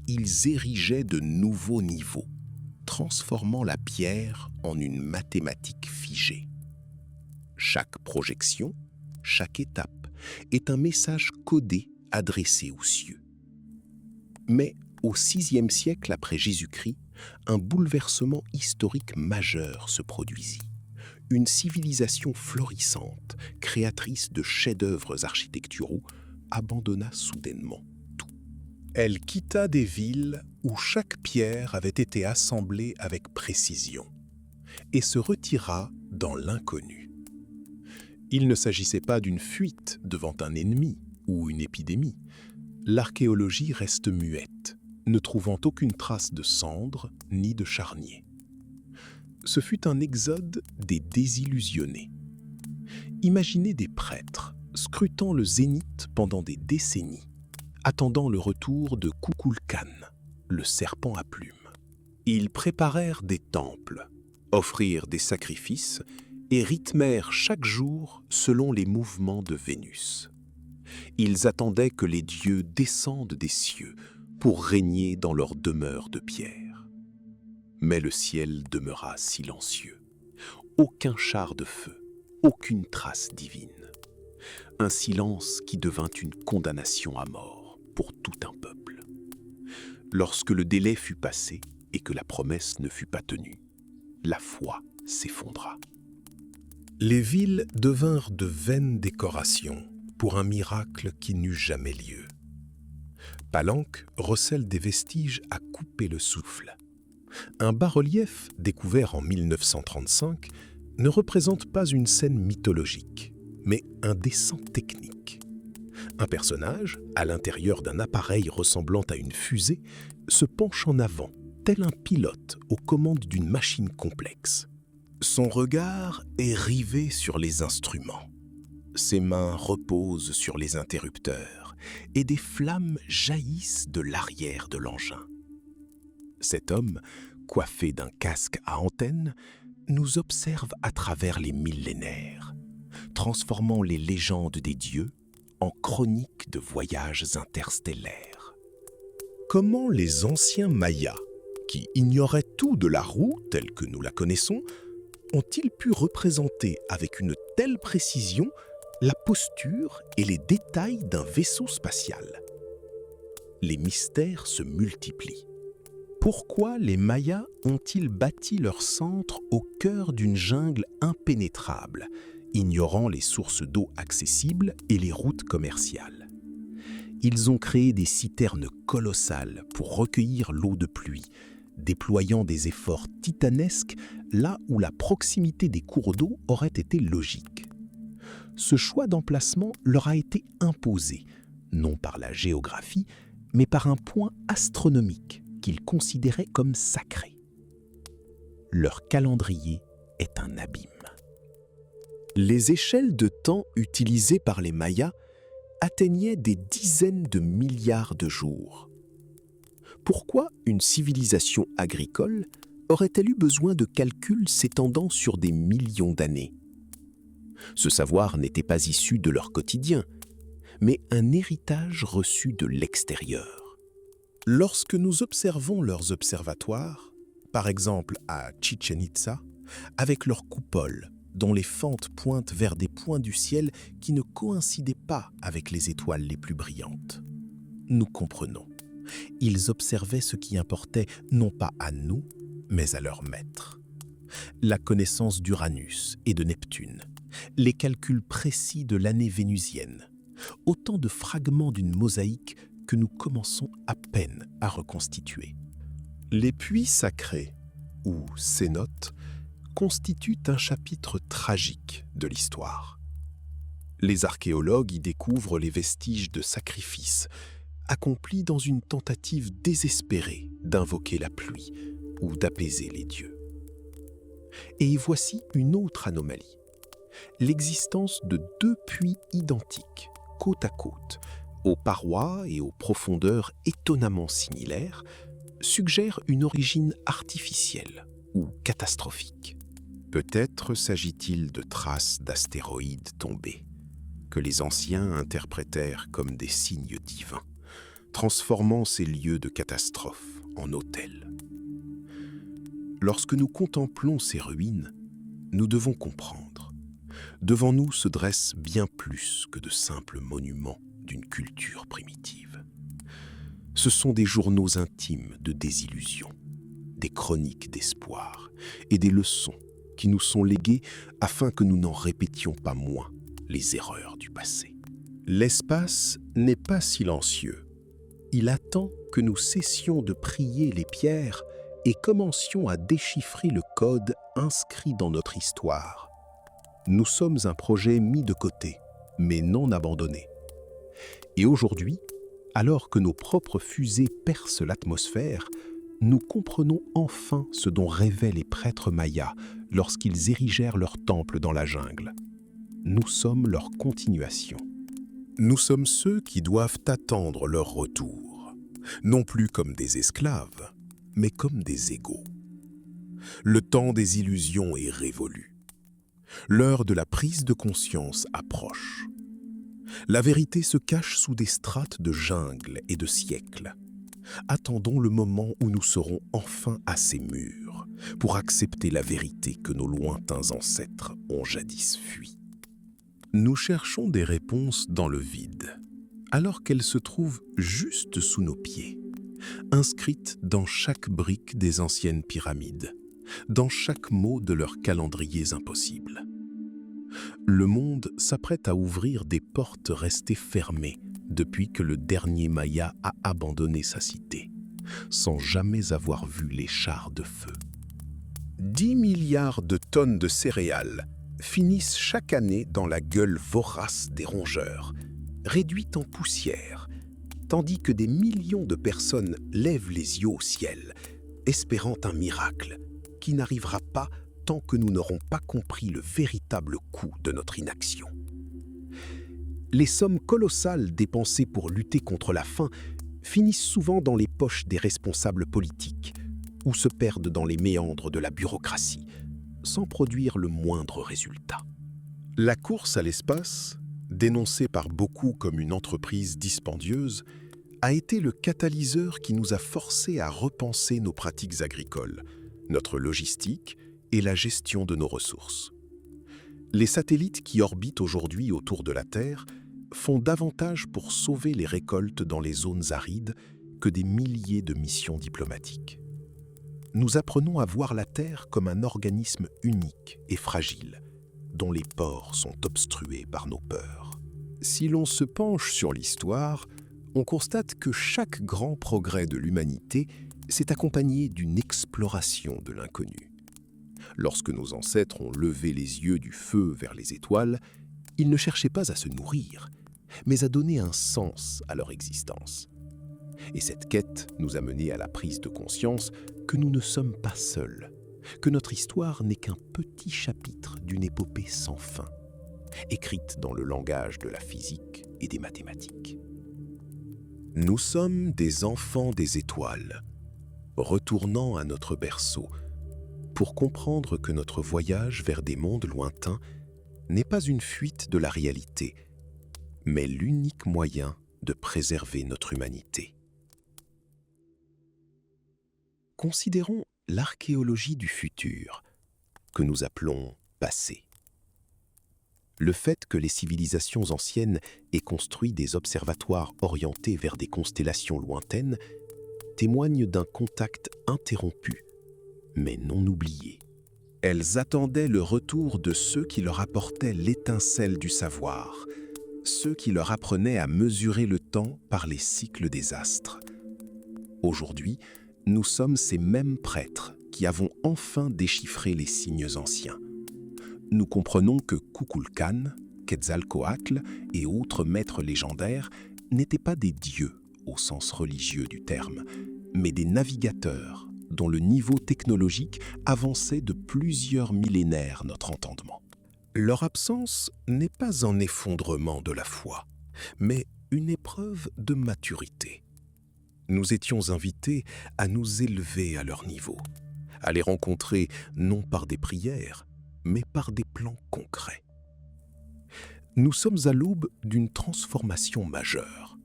Speaker 2: ils érigeaient de nouveaux niveaux, transformant la pierre en une mathématique figée. Chaque projection, chaque étape, est un message codé adressé aux cieux. Mais au VIe siècle après Jésus-Christ, un bouleversement historique majeur se produisit. Une civilisation florissante, créatrice de chefs-d'œuvre architecturaux, abandonna soudainement tout. Elle quitta des villes où chaque pierre avait été assemblée avec précision et se retira dans l'inconnu. Il ne s'agissait pas d'une fuite devant un ennemi ou une épidémie. L'archéologie reste muette, ne trouvant aucune trace de cendres ni de charniers. Ce fut un exode des désillusionnés. Imaginez des prêtres scrutant le zénith pendant des décennies, attendant le retour de Kukulkan, le serpent à plumes. Ils préparèrent des temples, offrirent des sacrifices et rythmèrent chaque jour selon les mouvements de Vénus. Ils attendaient que les dieux descendent des cieux pour régner dans leur demeure de pierre. Mais le ciel demeura silencieux. Aucun char de feu, aucune trace divine. Un silence qui devint une condamnation à mort pour tout un peuple. Lorsque le délai fut passé et que la promesse ne fut pas tenue, la foi s'effondra. Les villes devinrent de vaines décorations pour un miracle qui n'eut jamais lieu. Palenque recèle des vestiges à couper le souffle. Un bas-relief découvert en 1935 ne représente pas une scène mythologique, mais un dessin technique. Un personnage, à l'intérieur d'un appareil ressemblant à une fusée, se penche en avant, tel un pilote aux commandes d'une machine complexe. Son regard est rivé sur les instruments. Ses mains reposent sur les interrupteurs et des flammes jaillissent de l'arrière de l'engin. Cet homme, coiffé d'un casque à antenne, nous observe à travers les millénaires, transformant les légendes des dieux en chroniques de voyages interstellaires. Comment les anciens Mayas, qui ignoraient tout de la roue telle que nous la connaissons, ont-ils pu représenter avec une telle précision la posture et les détails d'un vaisseau spatial? Les mystères se multiplient. Pourquoi les Mayas ont-ils bâti leur centre au cœur d'une jungle impénétrable, ignorant les sources d'eau accessibles et les routes commerciales? Ils ont créé des citernes colossales pour recueillir l'eau de pluie, déployant des efforts titanesques là où la proximité des cours d'eau aurait été logique. Ce choix d'emplacement leur a été imposé, non par la géographie, mais par un point astronomique qu'ils considéraient comme sacré. Leur calendrier est un abîme. Les échelles de temps utilisées par les Mayas atteignaient des dizaines de milliards de jours. Pourquoi une civilisation agricole aurait-elle eu besoin de calculs s'étendant sur des millions d'années? Ce savoir n'était pas issu de leur quotidien, mais un héritage reçu de l'extérieur. Lorsque nous observons leurs observatoires, par exemple à Chichén Itzá, avec leurs coupoles, dont les fentes pointent vers des points du ciel qui ne coïncidaient pas avec les étoiles les plus brillantes, nous comprenons. Ils observaient ce qui importait non pas à nous, mais à leur maître. La connaissance d'Uranus et de Neptune, les calculs précis de l'année vénusienne, autant de fragments d'une mosaïque que nous commençons à peine à reconstituer. Les puits sacrés, ou cénotes, constituent un chapitre tragique de l'histoire. Les archéologues y découvrent les vestiges de sacrifices, accomplis dans une tentative désespérée d'invoquer la pluie ou d'apaiser les dieux. Et y voici une autre anomalie. L'existence de deux puits identiques, côte à côte, aux parois et aux profondeurs étonnamment similaires, suggère une origine artificielle ou catastrophique. Peut-être s'agit-il de traces d'astéroïdes tombés, que les anciens interprétèrent comme des signes divins, transformant ces lieux de catastrophe en hôtels. Lorsque nous contemplons ces ruines, nous devons comprendre. Devant nous se dressent bien plus que de simples monuments d'une culture primitive. Ce sont des journaux intimes de désillusion, des chroniques d'espoir et des leçons qui nous sont léguées afin que nous n'en répétions pas moins les erreurs du passé. L'espace n'est pas silencieux. Il attend que nous cessions de prier les pierres et commencions à déchiffrer le code inscrit dans notre histoire. Nous sommes un projet mis de côté, mais non abandonné. Et aujourd'hui, alors que nos propres fusées percent l'atmosphère, nous comprenons enfin ce dont rêvaient les prêtres mayas lorsqu'ils érigèrent leur temple dans la jungle. Nous sommes leur continuation. Nous sommes ceux qui doivent attendre leur retour, non plus comme des esclaves, mais comme des égaux. Le temps des illusions est révolu. L'heure de la prise de conscience approche. La vérité se cache sous des strates de jungle et de siècles. Attendons le moment où nous serons enfin assez mûrs pour accepter la vérité que nos lointains ancêtres ont jadis fui. Nous cherchons des réponses dans le vide, alors qu'elles se trouvent juste sous nos pieds, inscrites dans chaque brique des anciennes pyramides, dans chaque mot de leurs calendriers impossibles. Le monde s'apprête à ouvrir des portes restées fermées depuis que le dernier Maya a abandonné sa cité, sans jamais avoir vu les chars de feu. 10 milliards de tonnes de céréales finissent chaque année dans la gueule vorace des rongeurs, réduites en poussière, tandis que des millions de personnes lèvent les yeux au ciel, espérant un miracle qui n'arrivera pas tant que nous n'aurons pas compris le véritable coût de notre inaction. Les sommes colossales dépensées pour lutter contre la faim finissent souvent dans les poches des responsables politiques ou se perdent dans les méandres de la bureaucratie,
Speaker 1: sans produire le moindre résultat.
Speaker 2: La course à l'espace, dénoncée par beaucoup comme une entreprise dispendieuse, a été le catalyseur qui nous a forcés à repenser nos pratiques agricoles, notre logistique et la gestion de nos ressources. Les satellites qui orbitent aujourd'hui autour de la Terre font davantage pour sauver les récoltes dans les zones arides que des milliers de missions diplomatiques. Nous apprenons à voir la Terre comme un organisme unique et fragile, dont les pores sont obstrués par nos peurs. Si l'on se penche sur l'histoire, on constate que chaque grand progrès de l'humanité s'est accompagné d'une exploration de l'inconnu. Lorsque nos ancêtres ont levé les yeux du feu vers les étoiles, ils ne cherchaient pas à se nourrir, mais à donner un sens à leur existence. Et cette quête nous a menés à la prise de conscience que nous ne sommes pas seuls, que notre histoire n'est qu'un petit chapitre d'une épopée sans fin, écrite dans le langage de la physique et des mathématiques. Nous sommes des enfants des étoiles, retournant à notre berceau, pour comprendre que notre voyage vers des mondes lointains n'est pas une fuite de la réalité, mais l'unique moyen de préserver notre humanité. Considérons l'archéologie du futur, que nous appelons passé. Le fait que les civilisations anciennes aient construit des observatoires orientés vers des constellations lointaines témoigne d'un contact interrompu, mais non oublié. Elles attendaient le retour de ceux qui leur apportaient l'étincelle du savoir, ceux qui leur apprenaient à mesurer le temps par les cycles des astres. Aujourd'hui, nous sommes ces mêmes prêtres qui avons enfin déchiffré les signes anciens. Nous comprenons que Kukulkan, Quetzalcoatl et autres maîtres légendaires n'étaient pas des dieux au sens religieux du terme, mais des navigateurs dont le niveau technologique avançait de plusieurs millénaires notre entendement. Leur absence n'est pas un effondrement de la foi, mais une épreuve de maturité. Nous étions invités à nous élever à leur niveau, à les rencontrer non par des prières, mais par des plans concrets. Nous sommes à l'aube d'une transformation majeure.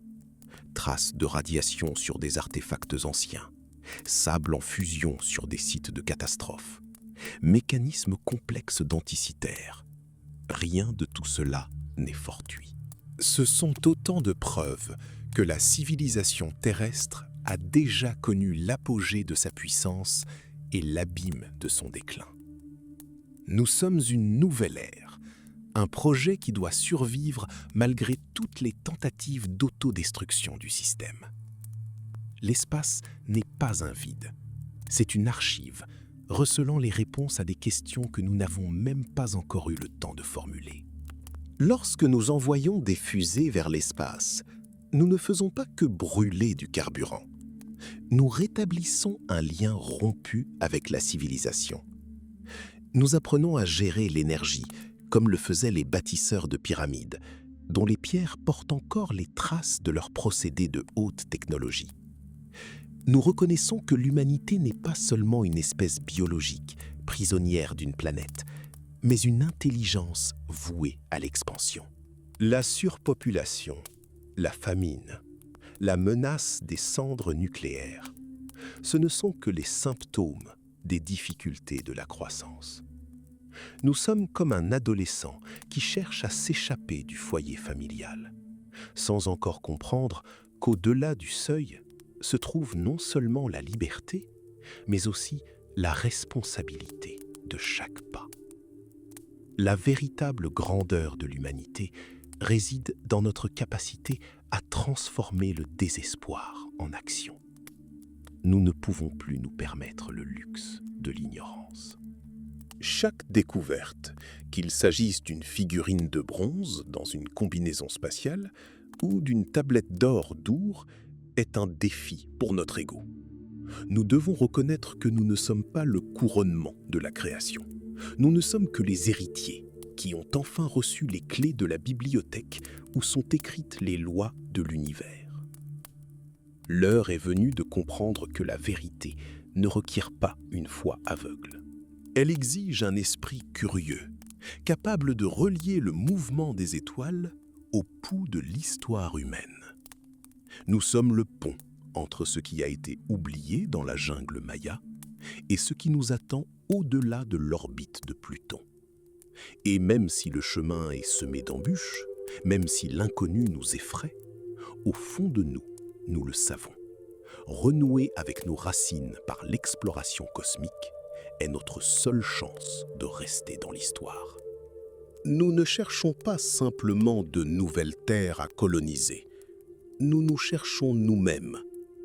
Speaker 2: Traces de radiation sur des artefacts anciens, sable en fusion sur des sites de catastrophes, mécanismes complexes denticitaires. Rien de tout cela n'est fortuit. Ce sont autant de preuves que la civilisation terrestre a déjà connu l'apogée de sa puissance et l'abîme de son déclin. Nous sommes une nouvelle ère, un projet qui doit survivre malgré toutes les tentatives d'autodestruction du système. L'espace n'est pas un vide, c'est une archive, recelant les réponses à des questions que nous n'avons même pas encore eu le temps de formuler. Lorsque nous envoyons des fusées vers l'espace, nous ne faisons pas que brûler du carburant. Nous rétablissons un lien rompu avec la civilisation. Nous apprenons à gérer l'énergie, comme le faisaient les bâtisseurs de pyramides, dont les pierres portent encore les traces de leurs procédés de haute technologie. Nous reconnaissons que l'humanité n'est pas seulement une espèce biologique, prisonnière d'une planète, mais une intelligence vouée à l'expansion. La surpopulation, la famine, la menace des cendres nucléaires, ce ne sont que les symptômes des difficultés de la croissance. Nous sommes comme un adolescent qui cherche à s'échapper du foyer familial, sans encore comprendre qu'au-delà du seuil se trouve non seulement la liberté, mais aussi la responsabilité de chaque pas. La véritable grandeur de l'humanité réside dans notre capacité à transformer le désespoir en action. Nous ne pouvons plus nous permettre le luxe de l'ignorance. Chaque découverte, qu'il s'agisse d'une figurine de bronze dans une combinaison spatiale ou d'une tablette d'or d'Our, est un défi pour notre ego. Nous devons reconnaître que nous ne sommes pas le couronnement de la création. Nous ne sommes que les héritiers qui ont enfin reçu les clés de la bibliothèque où sont écrites les lois de l'univers. L'heure est venue de comprendre que la vérité ne requiert pas une foi aveugle. Elle exige un esprit curieux, capable de relier le mouvement des étoiles au pouls de l'histoire humaine. Nous sommes le pont entre ce qui a été oublié dans la jungle maya et ce qui nous attend au-delà de l'orbite de Pluton. Et même si le chemin est semé d'embûches, même si l'inconnu nous effraie, au fond de nous, nous le savons. Renouer avec nos racines par l'exploration cosmique est notre seule chance de rester dans l'histoire. Nous ne cherchons pas simplement de nouvelles terres à coloniser. Nous nous cherchons nous-mêmes,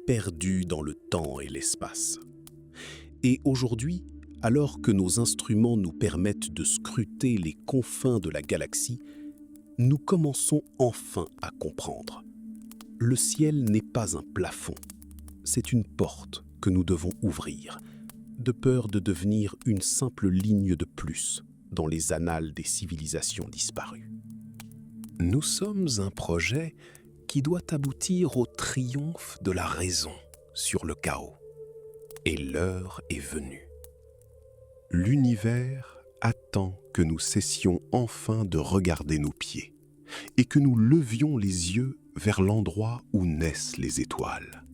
Speaker 2: perdus dans le temps et l'espace. Et aujourd'hui, alors que nos instruments nous permettent de scruter les confins de la galaxie, nous commençons enfin à comprendre. Le ciel n'est pas un plafond, c'est une porte que nous devons ouvrir, de peur de devenir une simple ligne de plus dans les annales des civilisations disparues. Nous sommes un projet qui doit aboutir au triomphe de la raison sur le chaos. Et l'heure est venue. L'univers attend que nous cessions enfin de regarder nos pieds et que nous levions les yeux vers l'endroit où naissent les étoiles,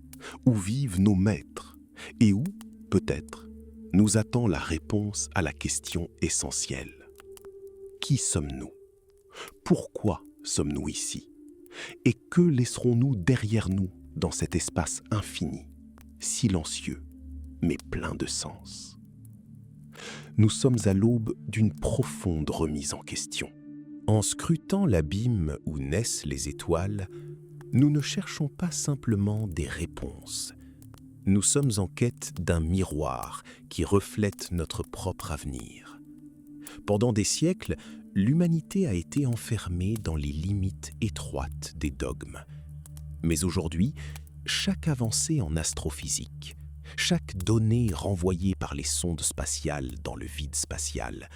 Speaker 2: où vivent nos maîtres et où, peut-être, nous attend la réponse à la question essentielle. Qui sommes-nous? Pourquoi sommes-nous ici? Et que laisserons-nous derrière nous dans cet espace infini, silencieux, mais plein de sens? Nous sommes à l'aube d'une profonde remise en question. En scrutant l'abîme où naissent les étoiles, nous ne cherchons pas simplement des réponses. Nous sommes en quête d'un miroir qui reflète notre propre avenir. Pendant des siècles, l'humanité a été enfermée dans les limites étroites des dogmes. Mais aujourd'hui, chaque avancée en astrophysique, chaque donnée renvoyée par les sondes spatiales dans le vide spatial,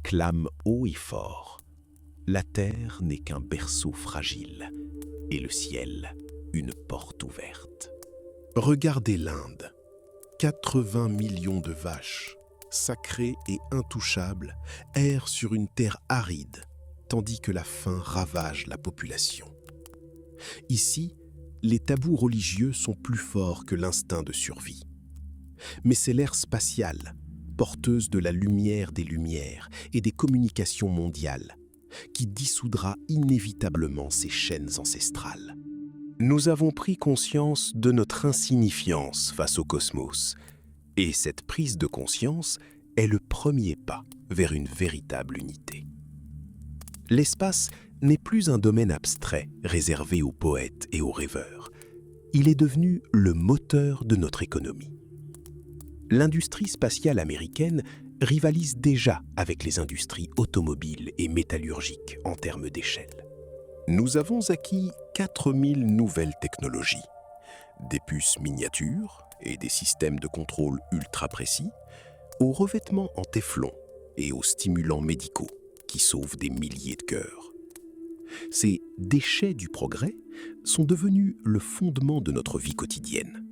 Speaker 2: clame haut et fort. La Terre n'est qu'un berceau fragile et le ciel, une porte ouverte. Regardez l'Inde. 80 millions de vaches, sacrées et intouchables, errent sur une terre aride, tandis que la faim ravage la population. Ici, les tabous religieux sont plus forts que l'instinct de survie. Mais c'est l'ère spatiale, porteuse de la lumière des lumières et des communications mondiales, qui dissoudra inévitablement ces chaînes ancestrales. Nous avons pris conscience de notre insignifiance face au cosmos, et cette prise de conscience est le premier pas vers une véritable unité. L'espace n'est plus un domaine abstrait réservé aux poètes et aux rêveurs. Il est devenu le moteur de notre économie. L'industrie spatiale américaine rivalise déjà avec les industries automobiles et métallurgiques en termes d'échelle. Nous avons acquis 4000 nouvelles technologies, des puces miniatures et des systèmes de contrôle ultra précis, aux revêtements en téflon et aux stimulants médicaux qui sauvent des milliers de cœurs. Ces déchets du progrès sont devenus le fondement de notre vie quotidienne.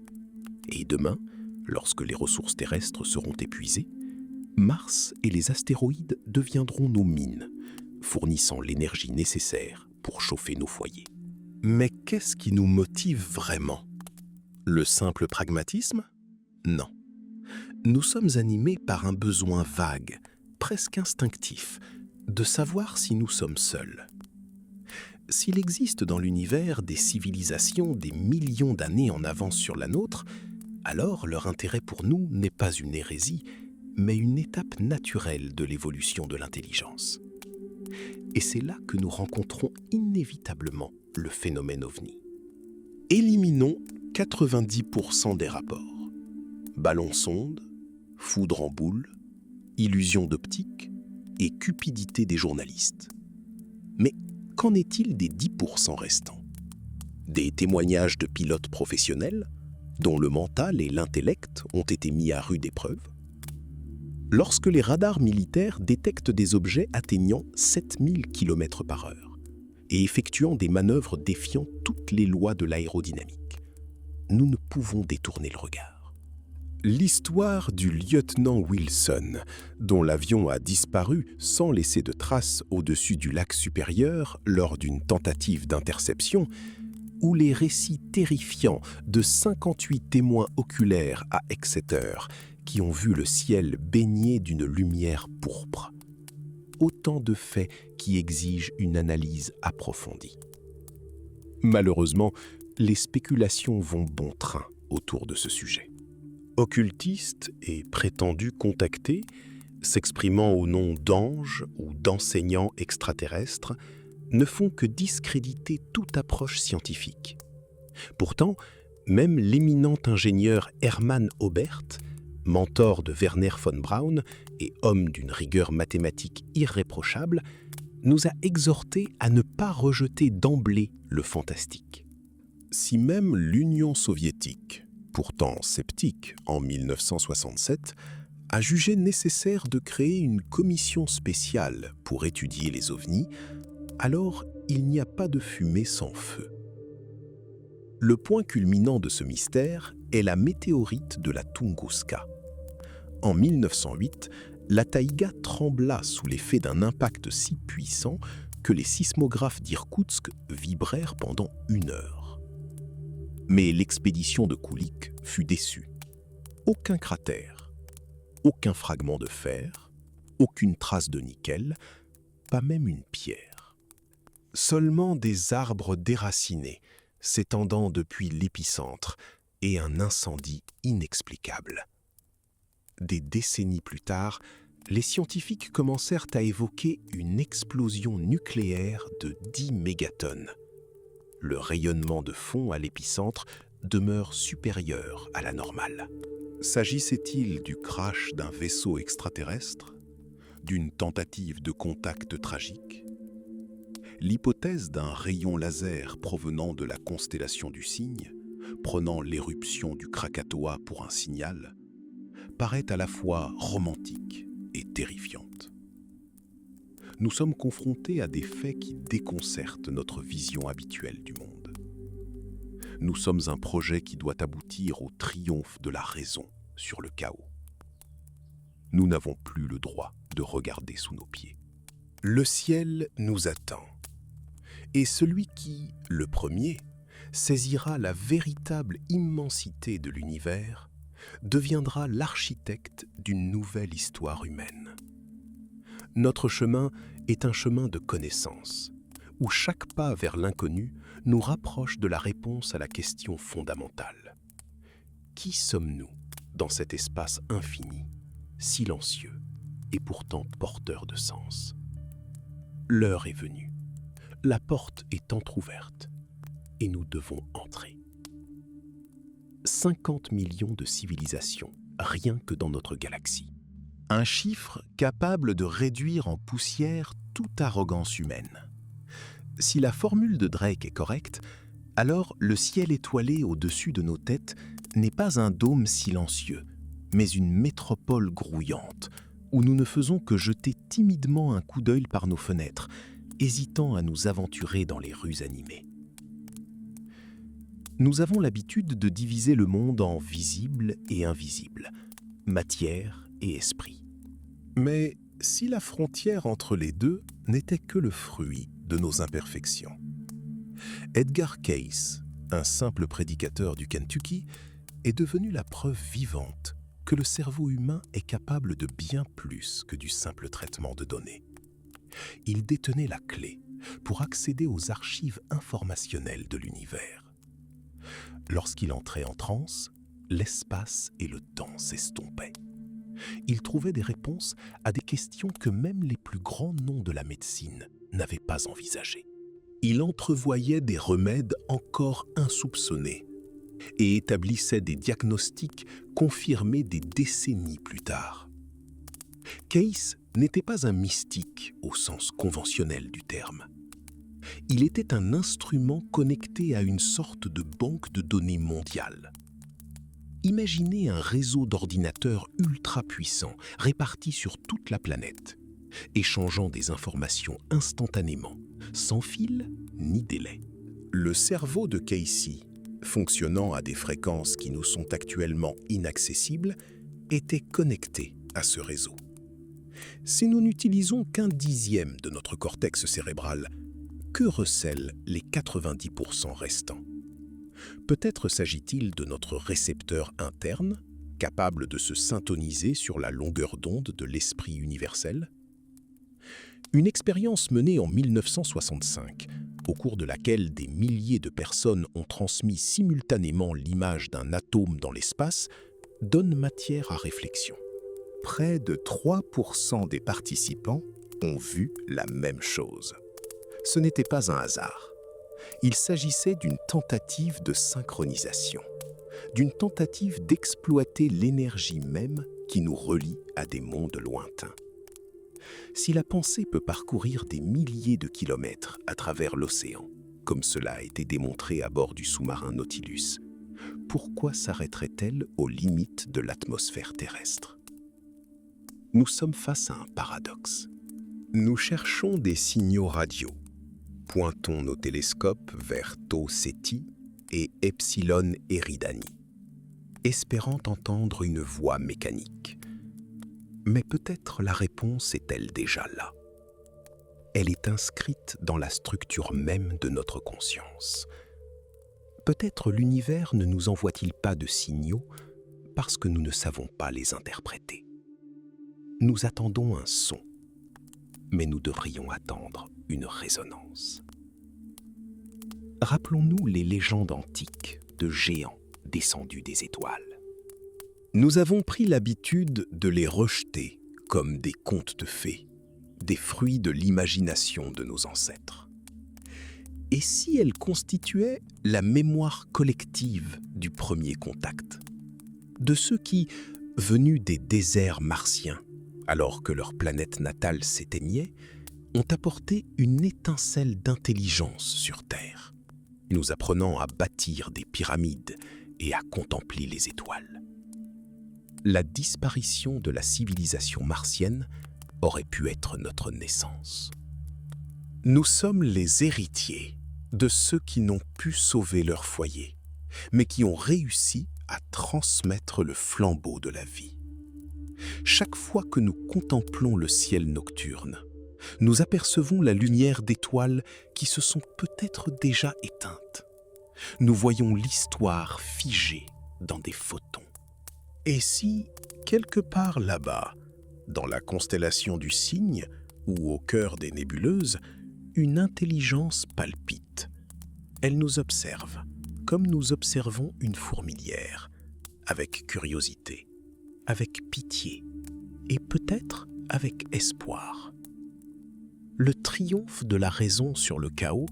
Speaker 2: Et demain, lorsque les ressources terrestres seront épuisées, Mars et les astéroïdes deviendront nos mines, fournissant l'énergie nécessaire pour chauffer nos foyers. Mais qu'est-ce qui nous motive vraiment? Le simple pragmatisme? Non. Nous sommes animés par un besoin vague, presque instinctif, de savoir si nous sommes seuls. S'il existe dans l'univers des civilisations des millions d'années en avance sur la nôtre, alors leur intérêt pour nous n'est pas une hérésie, mais une étape naturelle de l'évolution de l'intelligence. Et c'est là que nous rencontrons inévitablement le phénomène OVNI. Éliminons 90% des rapports. Ballon-sonde, foudre en boule, illusion d'optique et cupidité des journalistes. Mais qu'en est-il des 10% restants? Des témoignages de pilotes professionnels dont le mental et l'intellect ont été mis à rude épreuve? Lorsque les radars militaires détectent des objets atteignant 7000 km/h et effectuant des manœuvres défiant toutes les lois de l'aérodynamique, nous ne pouvons détourner le regard. L'histoire du lieutenant Wilson, dont l'avion a disparu sans laisser de traces au-dessus du lac supérieur lors d'une tentative d'interception, ou les récits terrifiants de 58 témoins oculaires à Exeter qui ont vu le ciel baigné d'une lumière pourpre. Autant de faits qui exigent une analyse approfondie. Malheureusement, les spéculations vont bon train autour de ce sujet. Occultistes et prétendus contactés, s'exprimant au nom d'anges ou d'enseignants extraterrestres, ne font que discréditer toute approche scientifique. Pourtant, même l'éminent ingénieur Hermann Oberth, mentor de Werner von Braun et homme d'une rigueur mathématique irréprochable, nous a exhortés à ne pas rejeter d'emblée le fantastique. Si même l'Union soviétique, pourtant sceptique en 1967, a jugé nécessaire de créer une commission spéciale pour étudier les ovnis, alors il n'y a pas de fumée sans feu. Le point culminant de ce mystère est la météorite de la Tunguska. En 1908, la taïga trembla sous l'effet d'un impact si puissant que les sismographes d'Irkoutsk vibrèrent pendant 1 heure. Mais l'expédition de Kulik fut déçue. Aucun cratère, aucun fragment de fer, aucune trace de nickel, pas même une pierre. Seulement des arbres déracinés, s'étendant depuis l'épicentre, et un incendie inexplicable. Des décennies plus tard, les scientifiques commencèrent à évoquer une explosion nucléaire de 10 mégatonnes. Le rayonnement de fond à l'épicentre demeure supérieur à la normale. S'agissait-il du crash d'un vaisseau extraterrestre? D'une tentative de contact tragique? L'hypothèse d'un rayon laser provenant de la constellation du Cygne, prenant l'éruption du Krakatoa pour un signal, paraît à la fois romantique et terrifiante. Nous sommes confrontés à des faits qui déconcertent notre vision habituelle du monde. Nous sommes un projet qui doit aboutir au triomphe de la raison sur le chaos. Nous n'avons plus le droit de regarder sous nos pieds. Le ciel nous attend. Et celui qui, le premier, saisira la véritable immensité de l'univers deviendra l'architecte d'une nouvelle histoire humaine. Notre chemin est un chemin de connaissance, où chaque pas vers l'inconnu nous rapproche de la réponse à la question fondamentale. Qui sommes-nous dans cet espace infini, silencieux et pourtant porteur de sens? L'heure est venue. La porte est entr'ouverte et nous devons entrer. 50 millions de civilisations, rien que dans notre galaxie. Un chiffre capable de réduire en poussière toute arrogance humaine. Si la formule de Drake est correcte, alors le ciel étoilé au-dessus de nos têtes n'est pas un dôme silencieux, mais une métropole grouillante, où nous ne faisons que jeter timidement un coup d'œil par nos fenêtres, hésitant à nous aventurer dans les rues animées. Nous avons l'habitude de diviser le monde en visible et invisible, matière et esprit. Mais si la frontière entre les deux n'était que le fruit de nos imperfections? Edgar Cayce, un simple prédicateur du Kentucky, est devenu la preuve vivante que le cerveau humain est capable de bien plus que du simple traitement de données. Il détenait la clé pour accéder aux archives informationnelles de l'univers. Lorsqu'il entrait en transe, l'espace et le temps s'estompaient. Il trouvait des réponses à des questions que même les plus grands noms de la médecine n'avaient pas envisagées. Il entrevoyait des remèdes encore insoupçonnés et établissait des diagnostics confirmés des décennies plus tard. Cayce n'était pas un mystique au sens conventionnel du terme. Il était un instrument connecté à une sorte de banque de données mondiale. Imaginez un réseau d'ordinateurs ultra puissants répartis sur toute la planète, échangeant des informations instantanément, sans fil ni délai. Le cerveau de Cayce fonctionnant à des fréquences qui nous sont actuellement inaccessibles, étaient connectés à ce réseau. Si nous n'utilisons qu'un dixième de notre cortex cérébral, que recèlent les 90% restants? Peut-être s'agit-il de notre récepteur interne, capable de se syntoniser sur la longueur d'onde de l'esprit universel? Une expérience menée en 1965, au cours de laquelle des milliers de personnes ont transmis simultanément l'image d'un atome dans l'espace, donne matière à réflexion. Près de 3% des participants ont vu la même chose. Ce n'était pas un hasard. Il s'agissait d'une tentative de synchronisation, d'une tentative d'exploiter l'énergie même qui nous relie à des mondes lointains. Si la pensée peut parcourir des milliers de kilomètres à travers l'océan, comme cela a été démontré à bord du sous-marin Nautilus, pourquoi s'arrêterait-elle aux limites de l'atmosphère terrestre? Nous sommes face à un paradoxe. Nous cherchons des signaux radio. Pointons nos télescopes vers Tau Ceti et Epsilon Eridani, espérant entendre une voix mécanique. Mais peut-être la réponse est-elle déjà là. Elle est inscrite dans la structure même de notre conscience. Peut-être l'univers ne nous envoie-t-il pas de signaux parce que nous ne savons pas les interpréter. Nous attendons un son, mais nous devrions attendre une résonance. Rappelons-nous les légendes antiques de géants descendus des étoiles. Nous avons pris l'habitude de les rejeter comme des contes de fées, des fruits de l'imagination de nos ancêtres. Et si elles constituaient la mémoire collective du premier contact, de ceux qui, venus des déserts martiens, alors que leur planète natale s'éteignait, ont apporté une étincelle d'intelligence sur Terre, nous apprenant à bâtir des pyramides et à contempler les étoiles. La disparition de la civilisation martienne aurait pu être notre naissance. Nous sommes les héritiers de ceux qui n'ont pu sauver leur foyer, mais qui ont réussi à transmettre le flambeau de la vie. Chaque fois que nous contemplons le ciel nocturne, nous apercevons la lumière d'étoiles qui se sont peut-être déjà éteintes. Nous voyons l'histoire figée dans des photons. Et si, quelque part là-bas, dans la constellation du Cygne ou au cœur des nébuleuses, une intelligence palpite? Elle nous observe, comme nous observons une fourmilière, avec curiosité, avec pitié et peut-être avec espoir. Le triomphe de la raison sur le chaos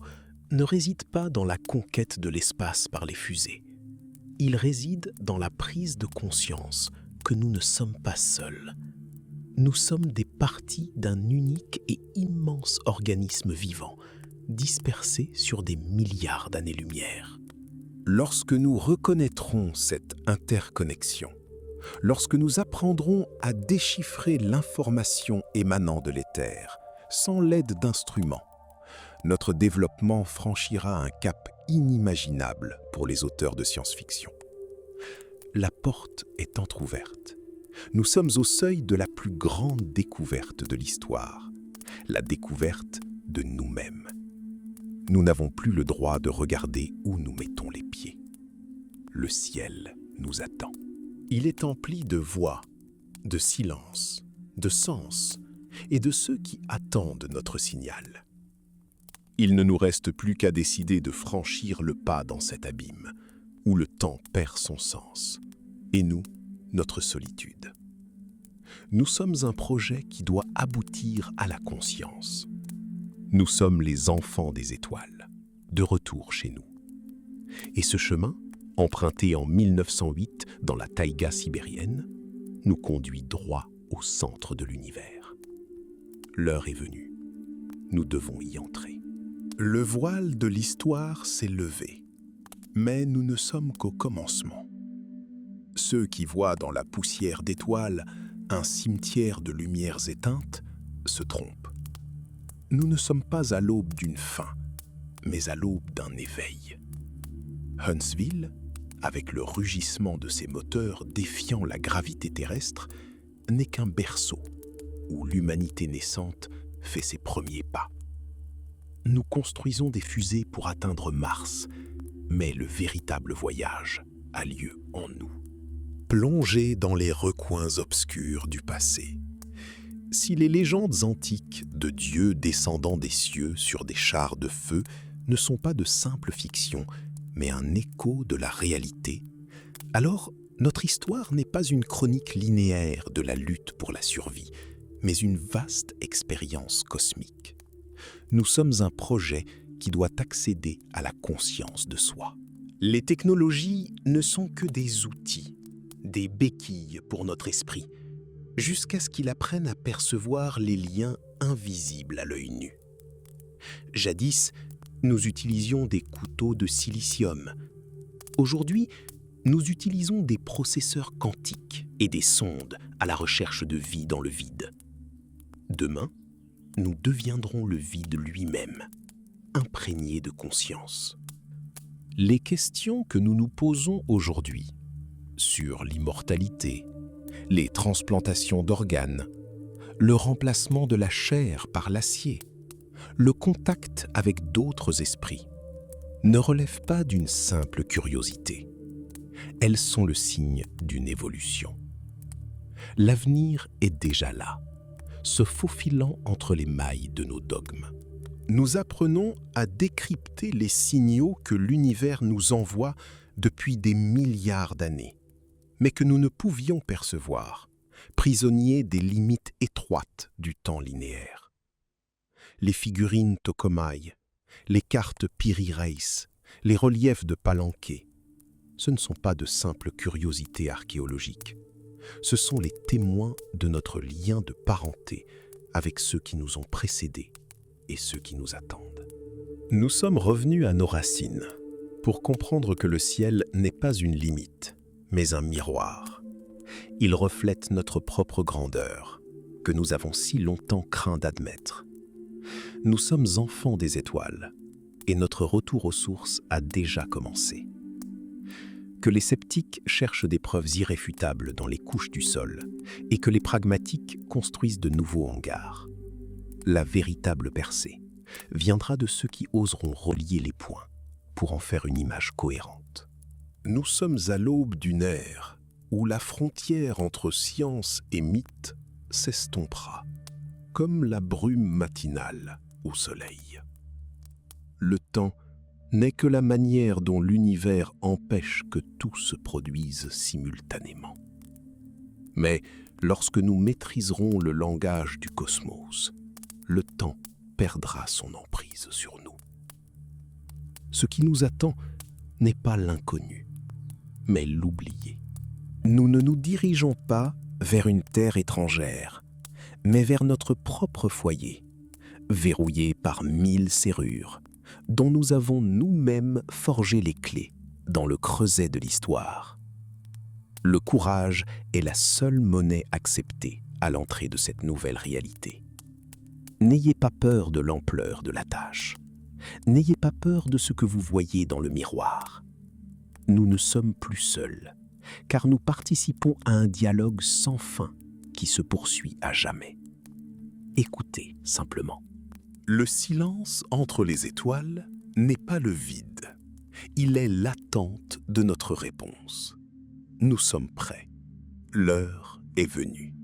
Speaker 2: ne réside pas dans la conquête de l'espace par les fusées. Il réside dans la prise de conscience que nous ne sommes pas seuls. Nous sommes des parties d'un unique et immense organisme vivant, dispersé sur des milliards d'années-lumière. Lorsque nous reconnaîtrons cette interconnexion, lorsque nous apprendrons à déchiffrer l'information émanant de l'éther, sans l'aide d'instruments, notre développement franchira un cap inimaginable pour les auteurs de science-fiction. La porte est entr'ouverte. Nous sommes au seuil de la plus grande découverte de l'histoire, la découverte de nous-mêmes. Nous n'avons plus le droit de regarder où nous mettons les pieds. Le ciel nous attend. Il est empli de voix, de silence, de sens et de ceux qui attendent notre signal. Il ne nous reste plus qu'à décider de franchir le pas dans cet abîme, où le temps perd son sens, et nous, notre solitude. Nous sommes un projet qui doit aboutir à la conscience. Nous sommes les enfants des étoiles, de retour chez nous. Et ce chemin, emprunté en 1908 dans la taïga sibérienne, nous conduit droit au centre de l'univers. L'heure est venue. Nous devons y entrer. Le voile de l'histoire s'est levé, mais nous ne sommes qu'au commencement. Ceux qui voient dans la poussière d'étoiles un cimetière de lumières éteintes se trompent. Nous ne sommes pas à l'aube d'une fin, mais à l'aube d'un éveil. Huntsville, avec le rugissement de ses moteurs défiant la gravité terrestre, n'est qu'un berceau où l'humanité naissante fait ses premiers pas. Nous construisons des fusées pour atteindre Mars, mais le véritable voyage a lieu en nous. Plongés dans les recoins obscurs du passé. Si les légendes antiques de dieux descendant des cieux sur des chars de feu ne sont pas de simples fictions, mais un écho de la réalité, alors notre histoire n'est pas une chronique linéaire de la lutte pour la survie, mais une vaste expérience cosmique. Nous sommes un projet qui doit accéder à la conscience de soi. Les technologies ne sont que des outils, des béquilles pour notre esprit, jusqu'à ce qu'il apprenne à percevoir les liens invisibles à l'œil nu. Jadis, nous utilisions des couteaux de silicium. Aujourd'hui, nous utilisons des processeurs quantiques et des sondes à la recherche de vie dans le vide. Demain, nous deviendrons le vide lui-même, imprégné de conscience. Les questions que nous nous posons aujourd'hui sur l'immortalité, les transplantations d'organes, le remplacement de la chair par l'acier, le contact avec d'autres esprits, ne relèvent pas d'une simple curiosité. Elles sont le signe d'une évolution. L'avenir est déjà là, se faufilant entre les mailles de nos dogmes. Nous apprenons à décrypter les signaux que l'univers nous envoie depuis des milliards d'années, mais que nous ne pouvions percevoir, prisonniers des limites étroites du temps linéaire. Les figurines Tokomai, les cartes Piri Reis, les reliefs de Palenque, ce ne sont pas de simples curiosités archéologiques. Ce sont les témoins de notre lien de parenté avec ceux qui nous ont précédés et ceux qui nous attendent. Nous sommes revenus à nos racines pour comprendre que le ciel n'est pas une limite, mais un miroir. Il reflète notre propre grandeur, que nous avons si longtemps craint d'admettre. Nous sommes enfants des étoiles, et notre retour aux sources a déjà commencé. Que les sceptiques cherchent des preuves irréfutables dans les couches du sol, et que les pragmatiques construisent de nouveaux hangars. La véritable percée viendra de ceux qui oseront relier les points pour en faire une image cohérente. Nous sommes à l'aube d'une ère où la frontière entre science et mythe s'estompera, comme la brume matinale au soleil. Le temps n'est que la manière dont l'univers empêche que tout se produise simultanément. Mais lorsque nous maîtriserons le langage du cosmos, le temps perdra son emprise sur nous. Ce qui nous attend n'est pas l'inconnu, mais l'oublié. Nous ne nous dirigeons pas vers une terre étrangère, mais vers notre propre foyer, verrouillé par 1000 serrures, dont nous avons nous-mêmes forgé les clés dans le creuset de l'histoire. Le courage est la seule monnaie acceptée à l'entrée de cette nouvelle réalité. N'ayez pas peur de l'ampleur de la tâche. N'ayez pas peur de ce que vous voyez dans le miroir. Nous ne sommes plus seuls, car nous participons à un dialogue sans fin qui se poursuit à jamais. Écoutez simplement. Le silence entre les étoiles n'est pas le vide. Il est l'attente de notre réponse. Nous sommes prêts. L'heure est venue.